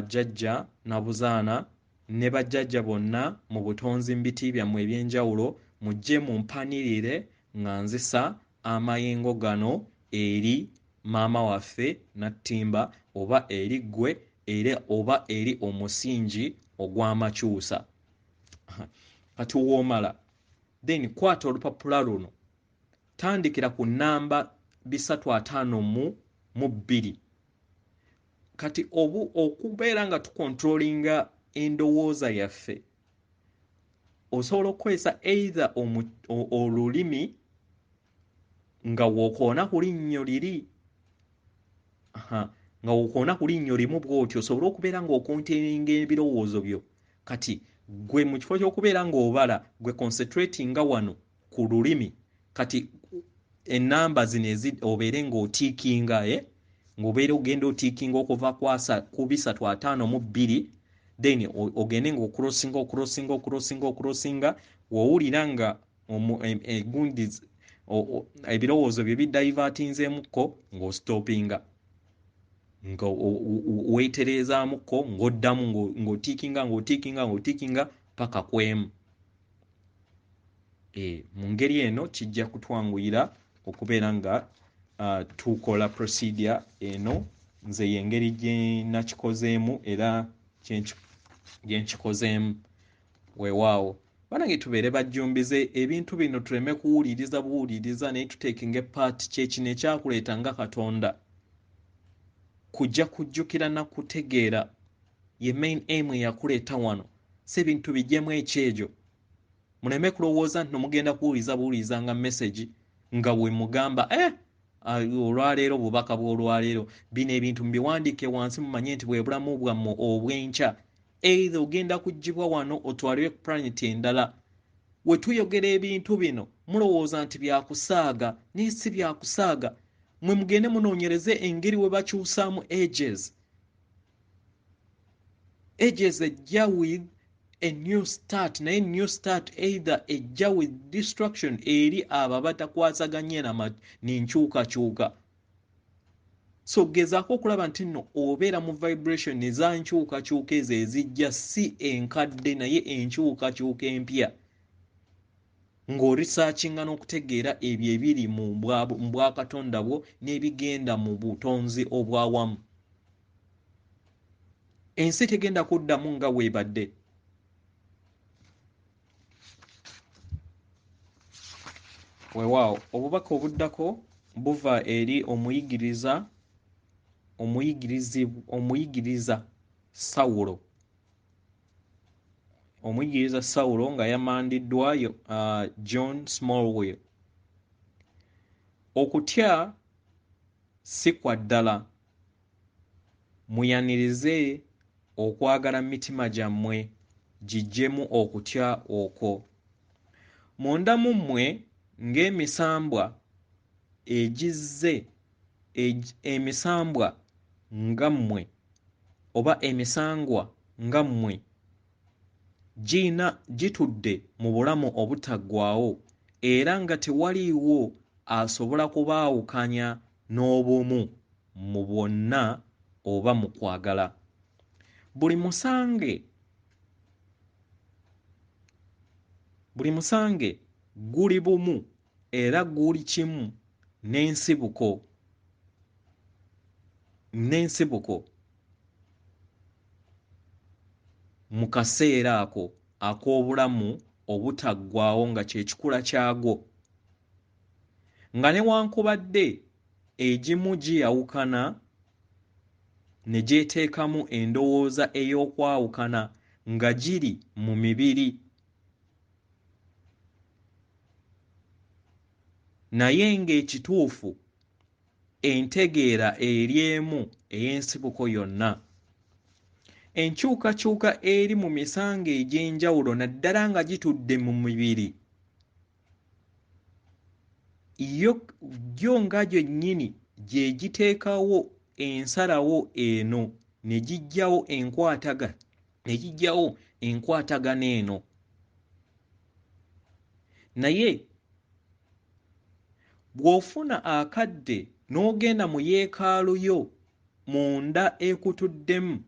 jjajja Nabuzaana ne bajjajja bonna mu butonzi mu biti byammwe eby'enjawulo, mujje mumpanirire nga nzisa amayengo gano eri maama waffe Nattimba oba eri ggwe oba eri omusingi ogw'amakyusa. Kati w'omala then kwata olupapula luno, tandikira ku nnamba 352. Kati okubeera nga tukontrolinga endowooza yaffe, osobola okukozesa either olulimi nga w'okoona ku linnyo liri, nga w'okoona ku linnyo limu bw'otyo osobole okubeera ng'okonteninga ebirowoozo byo. Kati gwe mu kifo ky'okubeera ng'obala, gwe concentratinga wano ku lulimi, kati ennamba zino obeere ng'otiikinga, ng'obeera ogenda otiikinga okuva ku 352, then ogende ng'okurosinga w'owulira nga egundi ebirowoozo bye bidaivatinzeemukko ng'ositoopinga, nga weetereezaamukko ng'oddamu ng'otiikinga paka ku emu. Mu ngeri eno kijja kutwanguyira okubeera nga tukola procedure eno. Nze y'engeri gye nakikozeemu era gye nkikozeemu. Weewaawo banange tubeere bajjumbize, ebintu bino tuleme kuwuliriza naye tuteekinga epaati kyekino ekyakuleeta nga Katonda, kujja kujjukira na kutegeera ye main aim eyakuleeta wano, si ebintu bijjemu ekyejo. Muleme kulowooza nti mugenda buwuliza message nga we mugamba olwaleero bubaka bw'olwaleero, bino ebintu mubiwandiike wansi mumanye nti bwe bulamu bwammwe obw'enkya. either ogenda kuggyibwa wano otwalibwe ku planet endala. We tuyogera ebintu bino mulowooza nti byakusaaga naye si byakusaaga. Mwe mugende munoonyereze engeri we bakyusaamu ages ejja with a new start, naye new start either ejja with destruction eri abo batakwasaganye n'enkyukakyuka. So gezaako okulaba nti nno obeera mu vibration eza nkyukakyuka ezo ezijja si enkadde naye enkyukakyuka empya, ng'orisaakinga n'okutegeera ebyo ebiri mu bwakatonda bwo n'ebigenda mu butonzi obwawamu. Ensi tegenda kuddamu nga weebadde. Weewaawo obubaka obuddako buva eri omuyigiriza Sawulo. Omuyigiriza Sawulo nga yamandiddwayo John Smallwell. Okutya si kwa ddala. Muyanirize okwagala mitima gyammwe gijjemu okutya okwo. Munda mu mmwe ng'emisambwa egizze emisambwa nga mmwe oba emisangwa nga mmwe gitudde mu bulamu obutaggwaawo era nga tewaliiwo asobola kubaawukanya n'obumu mu bwonna oba mu kwagala. Buli musange guli bumu era guli kimu n'ensibuko mu kaseera ako ak'obulamu obutaggwaawo nga kye kikula kyagwo, nga newankubadde egimu giyawukana ne gyeteekamu endowooza ey'okwawukana nga giri mu mibiri, naye ng'ekituufu entegeera eri emu ey'ensibuko yonna. Enkyukakyuka eri mu misango egy'enjawulo naddala nga gitudde mu mibiri yo nga gyennyini gye giteekawo ensalawo eno ne gijjawo enkwatagana eno. Naye bw'ofuna akadde n'ogenda mu yeekaalu yo munda ekutuddemu,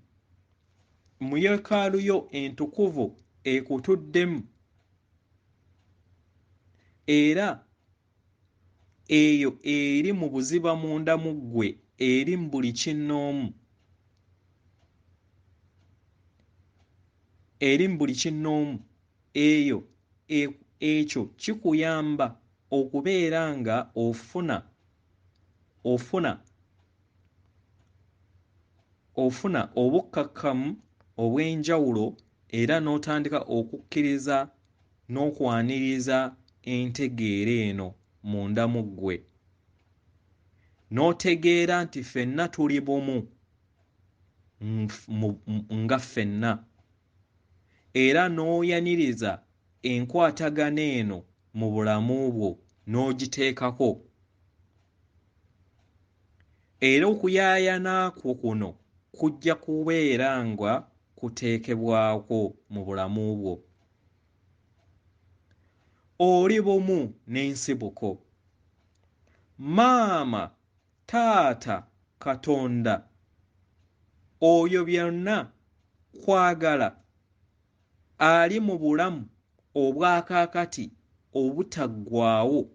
mu yeekaalu yo entukuvu ekutuddemu, era eyo eri mu buziba munda mu ggwe, eri mu buli kinnoomu, ekyo kikuyamba okubeera nga ofuna obukkakkamu obw'enjawulo era n'otandika okukkiriza n'okwaniriza entegeera eno munda mu ggwe, n'otegeera nti ffenna tuli bumu nga ffenna, era n'oyaniriza enkwatagana eno mu bulamu bwo n'ogiteekako, era okuyaayana kwo kuno kujja kubeera nga kuteekebwako mu bulamu bwo. Oli bumu n'ensibuko. Maama, taata, Katonda, oyo byonna kwagala, ali mu bulamu obwakaakati obutaggwaawo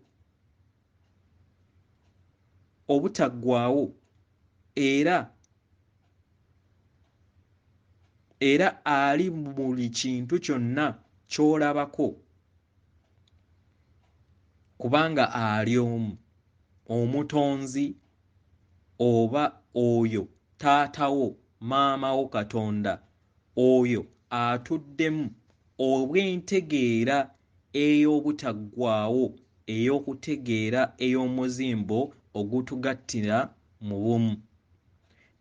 era ali mu buli kintu kyonna ky'olabako, kubanga ali omu. Omutonzi oba oyo taatawo, maamawo Katonda, oyo atuddemu obw'entegeera ey'obutaggwaawo, ey'okutegeera ey'omuzimbo ogutugattira mu bumu.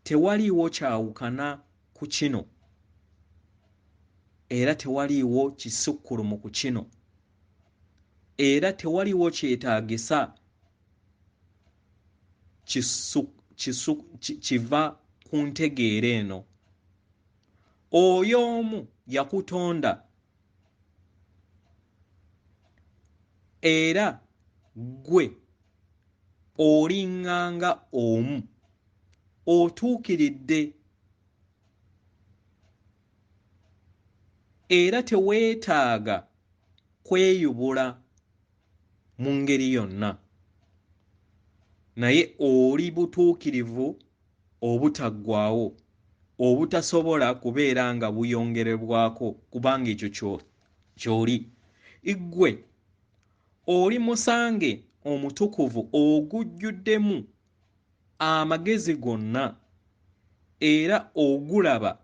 Tewaliiwo kyawukana ku kino. era tewaliiwo kisukkulumu ku kino, era tewaliiwo kyetaagisa kiva ku ntegeera eno. Oyo omu yakutonda era ggwe olinganga omu, otuukiridde era teweetaaga kweyubula mu ngeri yonna, naye oli butuukirivu obutaggwaawo, obutasobola kubeera nga buyongerebwako, kubanga ekyo ky'oli. Ggwe oli musange omutukuvu ogujjuddemu amagezi gonna era ogulaba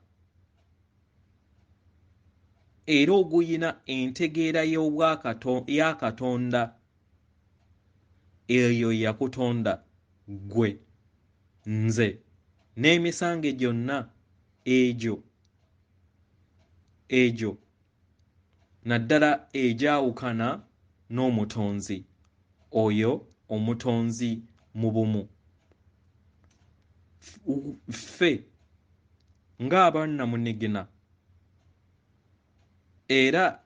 era oguyina entegeera ya Katonda eyo yakutonda ggwe, nze n'emisange gyonna egyo naddala egyawukana n'omutonzi oyo, omutonzi mu bumu. Ffe ng'abannamunigina era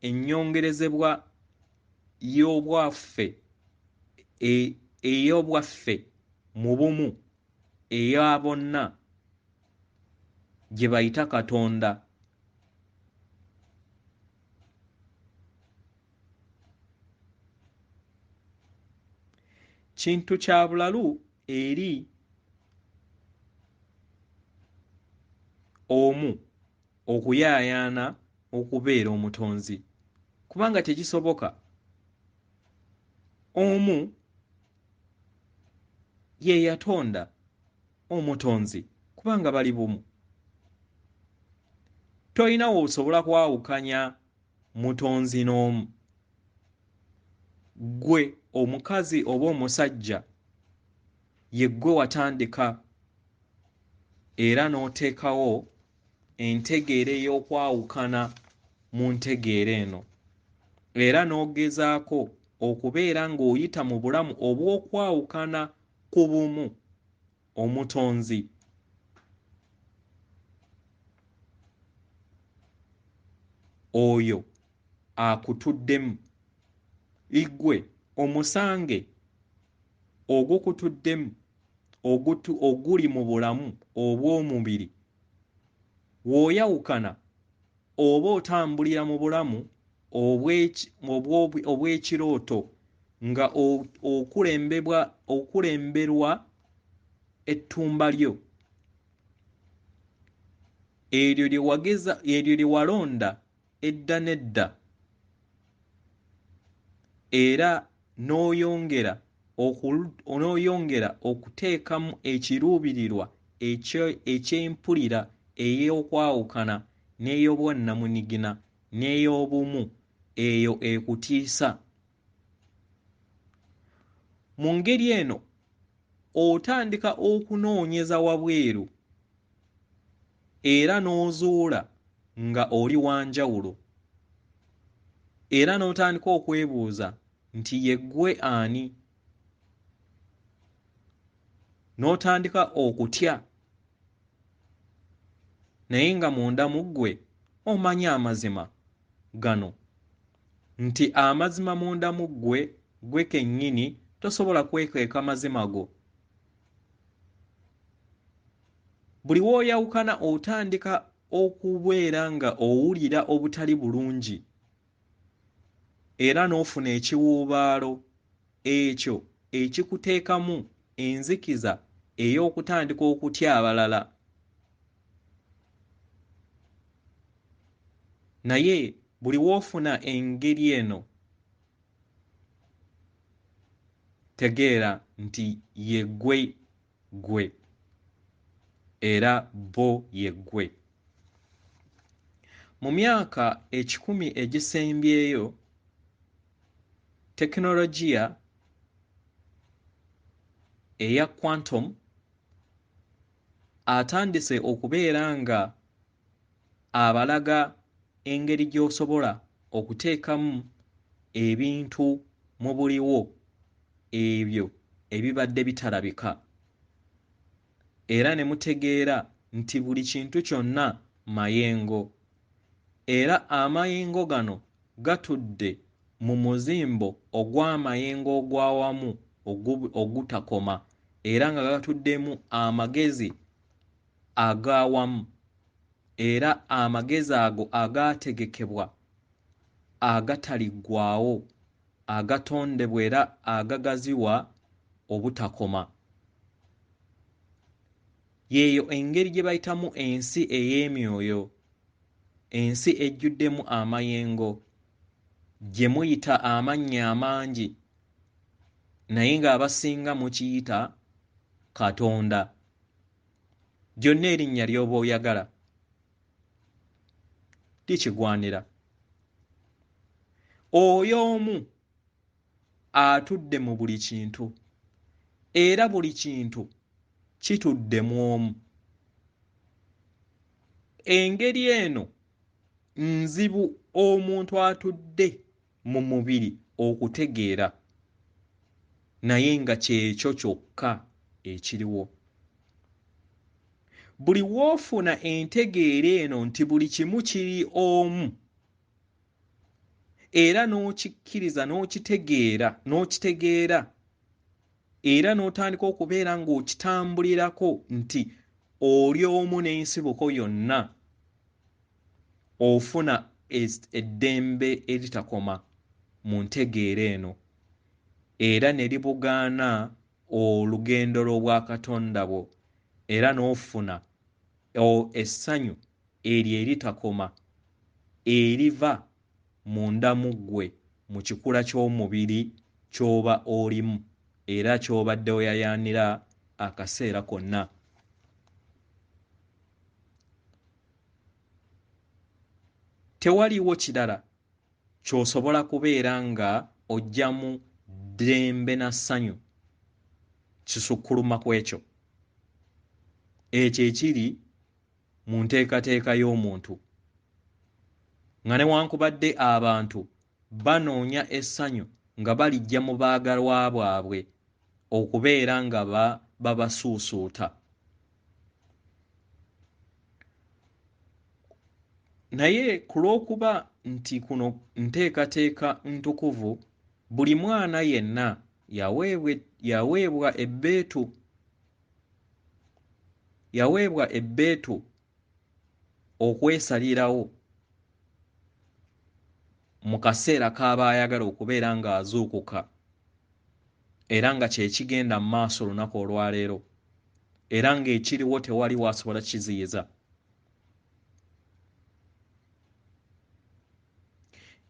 ennyongerezebwa y'obwaffe ey'obwaffe mu bumu eya bonna gye bayita Katonda, kintu kya bulalu eri omu okuyaayaana okubeera omutonzi, kubanga tekisoboka. Omu ye yatonda omutonzi kubanga bali bumu. Tolina w'osobola kwawukanya mutonzi n'omu. Ggwe omukazi oba omusajja ye ggwe watandika era n'oteekawo entegeera ey'okwawukana mu ntegeera eno, era n'ogezaako okubeera ng'oyita mu bulamu obw'okwawukana ku bumu omutonzi. Oyo akutuddemu, ggwe omusange ogukutuddemu oguli mu bulamu obw'omubiri, w'oyawukana oba otambulira mu bulamu obw'ekirooto nga okulemberwa ettumba lyo eryo lye walonda edda n'edda, era n'oyongera okuteekamu ekiruubirirwa eky'empulira ey'okwawukana n'ey'obwannamunigina n'ey'obumu, eyo ekutiisa. Mu ngeri eno otandika okunoonyeza wabweru era n'ozuula nga oli wanjawulo, era n'otandika okwebuuza nti ye ggwe ani, n'otandika okutya, naye nga munda mu ggwe omanyi amazima gano, nti amazima munda mu ggwe kennyini tosobola kwekweka mazima go. Buli w'oyawukana otandika okubeera nga owulira obutali bulungi era n'ofuna ekiwuubaalo ekyo ekikuteekamu enzikiza ey'okutandika okutya abalala. Naye buli w'ofuna engeri eno tegeera nti ye ggwe era bo ye ggwe. Mu myaka 10 egisembyeyo tekinologiya eya quantum atandise okubeera nga abalaga engeri gy'osobola okuteekamu ebintu mu buliwo ebyo ebibadde bitalabika, era ne mutegeera nti buli kintu kyonna mayengo, era amayengo gano gatudde mu muzimbo ogw'amayengo ogw'awamu ogutakoma, era nga gatuddemu amagezi ag'awamu, era amagezi ago agaategekebwa agataliggwaawo, agatondebwa era agagaziwa obutakoma. Yeeyo engeri gye bayitamu ensi ey'emyoyo, ensi ejjuddemu amayengo, gye muyita amannya amangi naye ng'abasinga mukiyita Katonda. Gyonna erinnya ly'oba oyagala likigwanira. Oyo omu atudde mu buli kintu, era buli kintu kitudde mu omu. Engeri eno nzibu omuntu atudde mu mubiri okutegeera, naye nga kyekyo kyokka ekiriwo. Buli w'ofuna entegeera eno nti buli kimu kiri omu, era n'okikkiriza n'okitegeera, era n'otandika okubeera ng'okitambulirako nti oli omu n'ensibuko yonna, ofuna eddembe eritakoma mu ntegeera eno, era ne libugaana olugendo lw'obwakatonda bwo, era n'ofuna essanyu eryo eritakoma eriva munda mu ggwe mu kikula ky'omubiri ky'oba olimu, era ky'obadde oyayaanira akaseera konna. Tewaliiwo kirala ky'osobola kubeera nga oggyamu ddembe na ssanyu kisukkuluma ku ekyo. Ekyo ekiri mu nteekateeka y'omuntu, nga newankubadde abantu banoonya essanyu nga balijja mu baagalwa bwabwe okubeera nga babasuusuuta. Naye ku lw'okuba nti kuno nteekateeka ntukuvu, buli mwana yenna yaweebwa ebbeetu okwesalirawo mu kaseera k'aba ayagala okubeera ng'azuukuka, era nga kye kigenda mu maaso olunaku olwaleero, era ng'ekiriwo tewali w'asobola kiziyiza.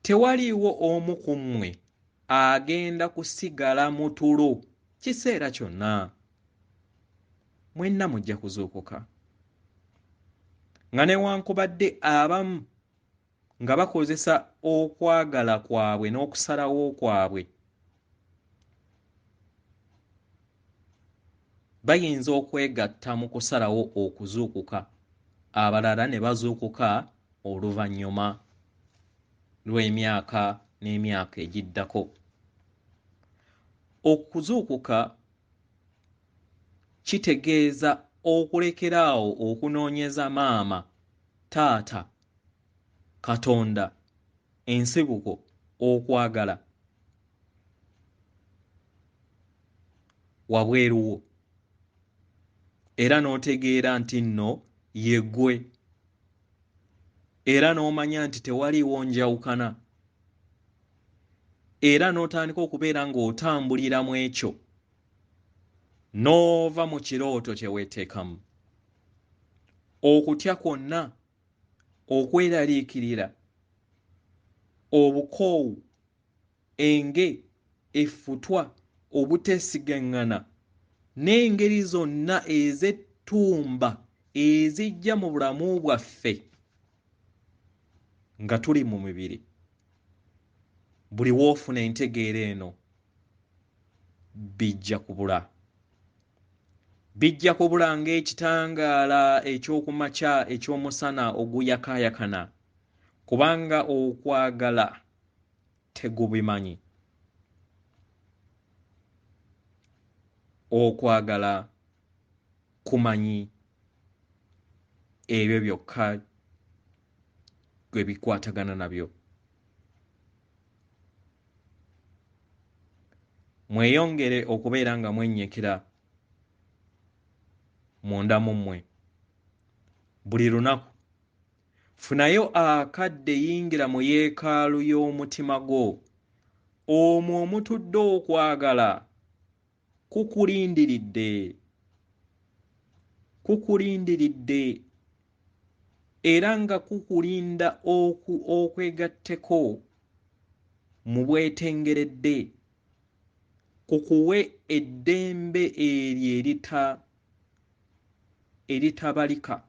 Tewaliiwo omu ku mmwe agenda kusigala mu tulo kiseera kyonna. Mwenna mujja kuzuukuka, nga newankubadde abamu nga bakozesa okwagala kwabwe n'okusalawo kwabwe, bayinza okwegatta mu kusalawo okuzuukuka, abalala ne bazuukuka oluvannyuma lw'emyaka n'emyaka egiddako. Okuzuukuka kitegeeza okulekeraawo okunoonyeza maama, taata, Katonda, ensibuko, okwagala wabweru wo, era n'otegeera nti nno ye ggwe, era n'omanya nti tewaliiwo njawukana, era n'otandika okubeera ng'otambulira mu ekyo, n'ova mu kirooto kye weeteekamu. Okutya kwonna, okweraliikirira, obukoowu, enge, effutwa, obuteesigaŋŋana, n'engeri zonna ez'ettumba ezijja mu bulamu bwaffe nga tuli mu mibiri, buli w'ofuna entegeera eno bijja kubula. bijja kubulanga ekitangaala ekyokumakya ekyomusana oguyakaayakana kubanga okwagala tegubimanyi. Okwagala kumanyi ebyo byokka gwe bikwatagana nabyo. Mweyongere okubeera nga mwennyekera munda mu mmwe. Buli lunaku funayo akadde yingira mu yeekaalu y'omutima gwo, omwo omutudde okwagala kukulindiridde era nga kukulinda okwegatteko mu bwetengeredde, kukuwe eddembe eryo eritabalika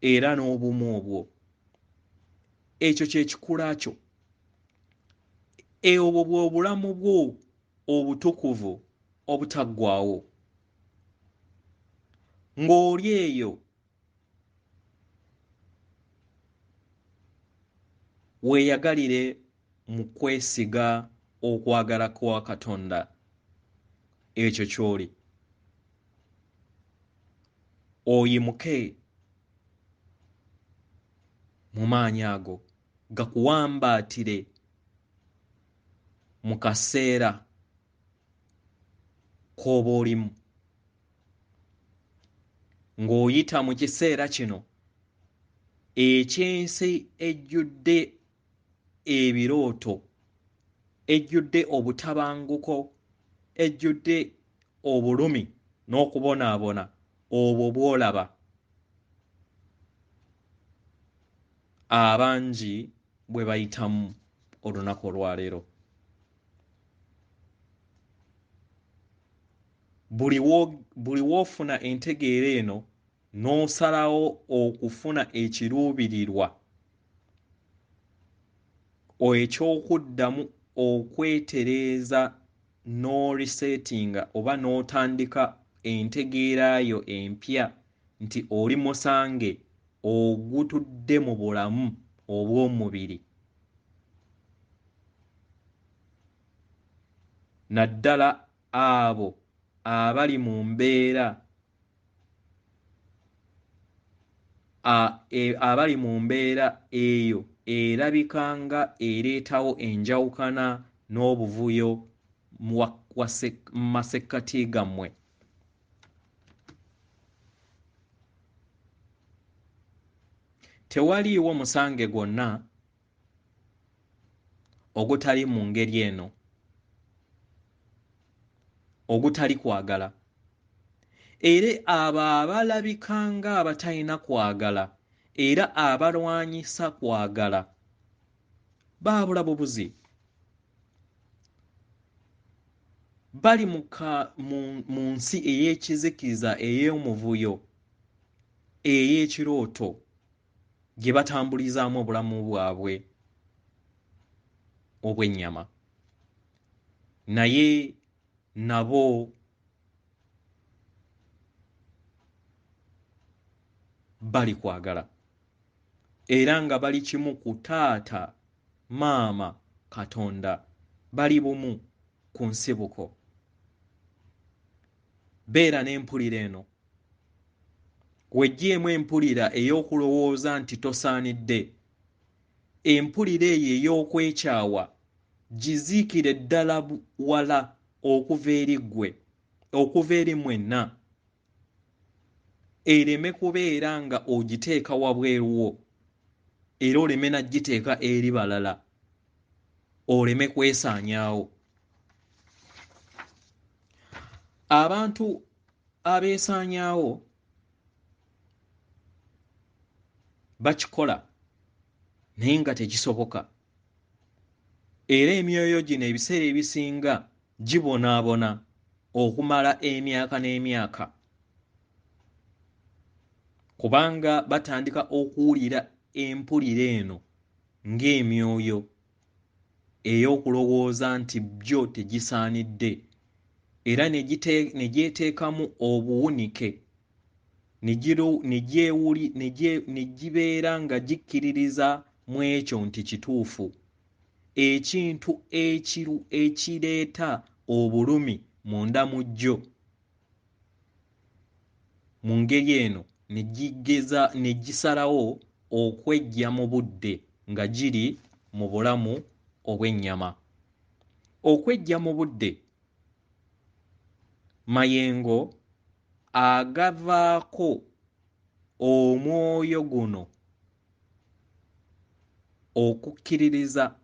era n'obumu obwo. Ekyo kye kikula kyo. Obwo bw'obulamu bwo obutukuvu obutaggwaawo. Ng'oli eyo weeyagalire mu kwesiga okwagala kwa Katonda ekyo ky'oli. Oyimuke mu maanyi ago gakuwambaatire mu kaseera k'oba olimu. Ng'oyita mu kiseera kino eky'ensi ejjudde ebirooto, ejjudde obutabanguko, ejjudde obulumi n'okubonaabona obwo bw'olaba. Abangi bwe bayitamu olunaku olwaleero. Buli w'ofuna entegeera eno n'osalawo okufuna ekiruubirirwa eky'okuddamu okwetereeza n'oriseetinga oba n'otandika entegeera yo empya nti oli musange ogutudde mu bulamu obw'omubiri. Naddala abo abali mu mbeera eyo erabika nga ereetawo enjawukana n'obuvuyo mu masekkati gammwe. Tewaliiwo musange gwonna ogutali mu ngeri eno, ogutali kwagala. Era abo abalabika nga abatalina kwagala era abalwanyisa kwagala baabula bubuzi. Bali mu nsi ey'ekizikiza, ey'omuvuyo, ey'ekirooto gye batambulizaamu obulamu bwabwe obw'ennyama. Naye nabo bali kwagala era nga bali kimu ku Taata, Maama, Katonda, bali bumu ku nsibuko. Beera n'empulira eno. Weggyemu empulira ey'okulowooza nti tosaanidde. Empulira eyo ey'okwekyawa giziikire ddala wala okuva eri ggwe, okuva eri mwenna, ereme kubeera nga ogiteeka wabweru wo era oleme nagiteeka eri balala, oleme kwesaanyaawo. Abantu abeesaanyaawo bakikola naye nga tekisoboka, era emyoyo gino ebiseera ebisinga gibonaabona okumala emyaka n'emyaka, kubanga batandika okuwulira empulira eno ng'emyoyo ey'okulowooza nti byo tegisaanidde era ne gyeteekamu obuwunike ne gibeera nga gikkiririza mu ekyo nti kituufu, ekintu ekireeta obulumi munda mu jjo. Mu ngeri eno ne gisalawo okweggya mu budde nga giri mu bulamu obw'ennyama. Okweggya mu budde, mayengo agavaako omwoyo guno okukkiririza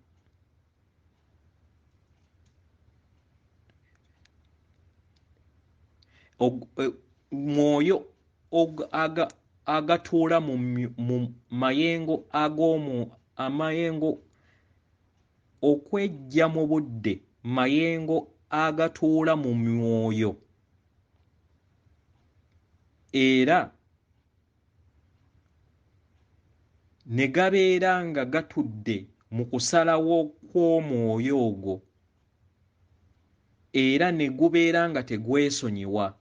mwoyo agatuula mu mayengo amayengo. Okweggya mu budde mayengo agatuula mu mwoyo era ne gabeera nga gatudde mu kusalawo kw'omwoyo ogwo era ne gubeera nga tegwesonyiwa,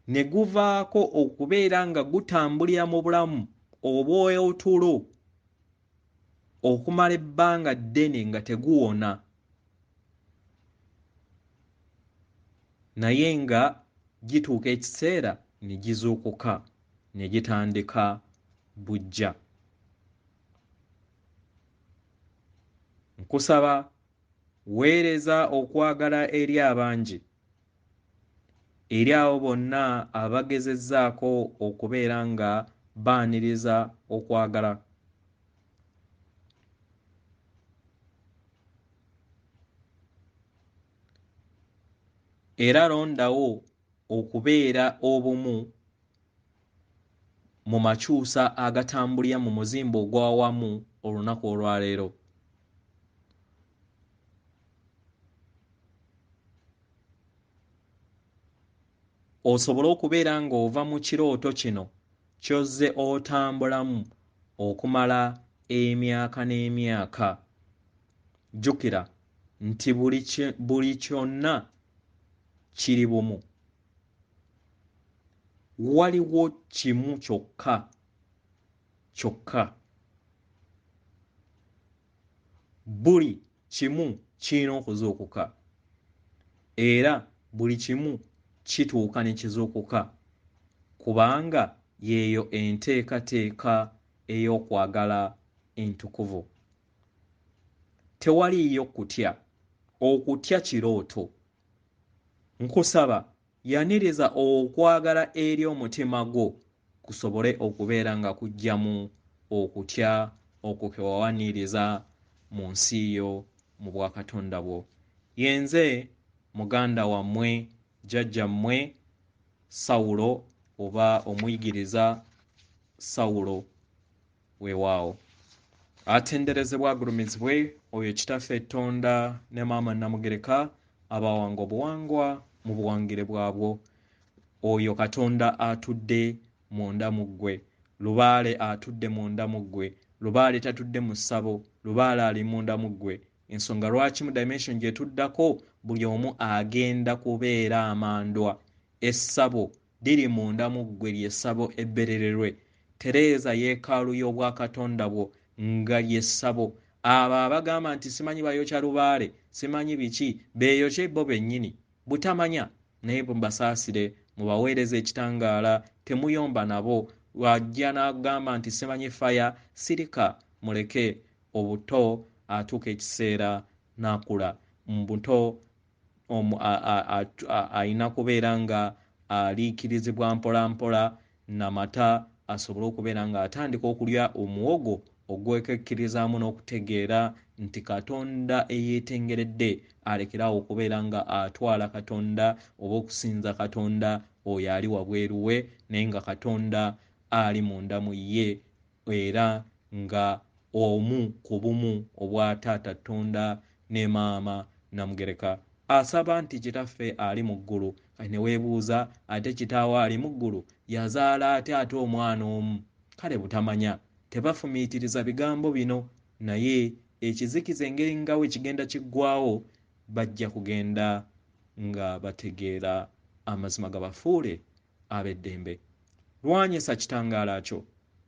ne guvaako okubeera nga gutambulira mu bulamu obw'otulo okumala ebbanga ddene nga teguwona, naye nga gituuka ekiseera ne gizuukuka ne gitandika bujja. Nkusaba weereza okwagala eri abangi, eri abo bonna abagezezzaako okubeera nga baaniriza okwagala. Era londawo okubeera obumu mu makyusa agatambulira mu muzimba ogw'awamu olunaku olwaleero. Osobole okubeera ng'ova mu kirooto kino ky'ozze otambulamu okumala emyaka n'emyaka. Jjukira nti buli kyonna kiri bumu. Waliwo kimu kyokka. Buli kimu kirina okuzuukuka era buli kimu kituuka ne kizuukuka, kubanga yeeyo enteekateeka ey'okwagala entukuvu. Tewaliiyo kutya, okutya kirooto. Nkusaba yaniriza okwagala eri omutima gwo kusobole okubeera nga kuggyamu okutya okwo kwe wawaniriza mu nsi yo mu bwakatonda bwo. Yenze muganda wammwe jjajjammwe Sawulo oba omuyigiriza Sawulo weewaawo. Atenderezebwa agulumizibwe oyo kitaffe Tonda ne maama Namugereka abawanga obuwangwa mu buwangire bwabwo. Oyo Katonda atudde munda mu ggwe, Lubaale atudde munda mu ggwe, Lubaale tatudde mu ssabo, Lubaale ali munda mu ggwe. Ensonga lwaki mu dimension gye tuddako buli omu agenda kubeera amandwa. Essabo liri munda mu ggwe, ly'essabo ebberererwe. Tereeza yeekaalu y'obwakatonda bwo nga ly'essabo. Abo abagamba nti simanyi bayokya Lubaale, simanyi biki, beeyokye bo bennyini. Butamanya naye mubasaasire, mubaweereze ekitangaala, temuyomba nabo. Wajja n'agamba nti simanyi faya, sirika, muleke. Obuto atuuka ekiseera n'akula. Mu buto ayina kubeera nga aliikirizibwa mpola mpola, n'amata asobole okubeera nga atandika okulya omuwogo ogwekekkirizaamu n'okutegeera nti Katonda eyeetengeredde alekeraawo okubeera nga atwala Katonda oba okusinza Katonda oyo ali wabweru we, naye nga Katonda ali munda mu ye era nga omu ku bumu obwa Taata Tonda ne Maama Namugereka. Asaba nti kitaffe ali mu ggulu. Ne weebuuza ate kitaawe ali mu ggulu yazaala ate omwana omu? Kale butamanya, tebafumiitiriza bigambo bino, naye ekizikiza engeri nga we kigenda kiggwaawo bajja kugenda nga bategeera amazima gabafuule ab'eddembe. Lwanyisa Kitangala kyo,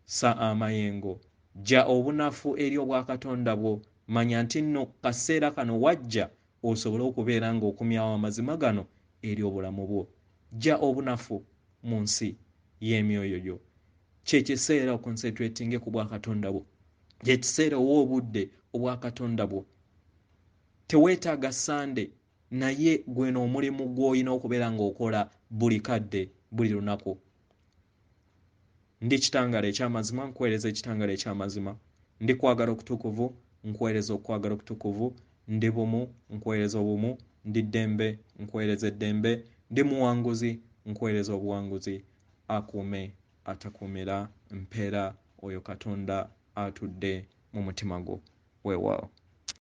sa amayengo, jja obunafu eri obwakatonda bwo, manya nti nno kaseera kano wajja osobole okubeera ng'okumyawo amazima gano eri obulamu bwo. Jja obunafu mu nsi y'emyoyo gyo. Kye kiseera okonsentratinge ku bwakatonda bwo. Kye kiseera owa obudde obwakatonda bwo. Teweetaaga Sande, naye gweno omulimu gw'olina okubeera ng'okola buli kadde, buli lunaku. Ndi Kitangala eky'amazima, nkuweereza ekitangala eky'amazima. Ndi kwagala okutukuvu, nkuweereza okwagala okutukuvu. Ndi bumu, nkuweereza obumu. Ndi ddembe, nkuweereza eddembe. Ndi muwanguzi, nkuweereza obuwanguzi. Akuume atakuumira, mpeera oyo Katonda atudde mu mutima gwo. Weewaawo.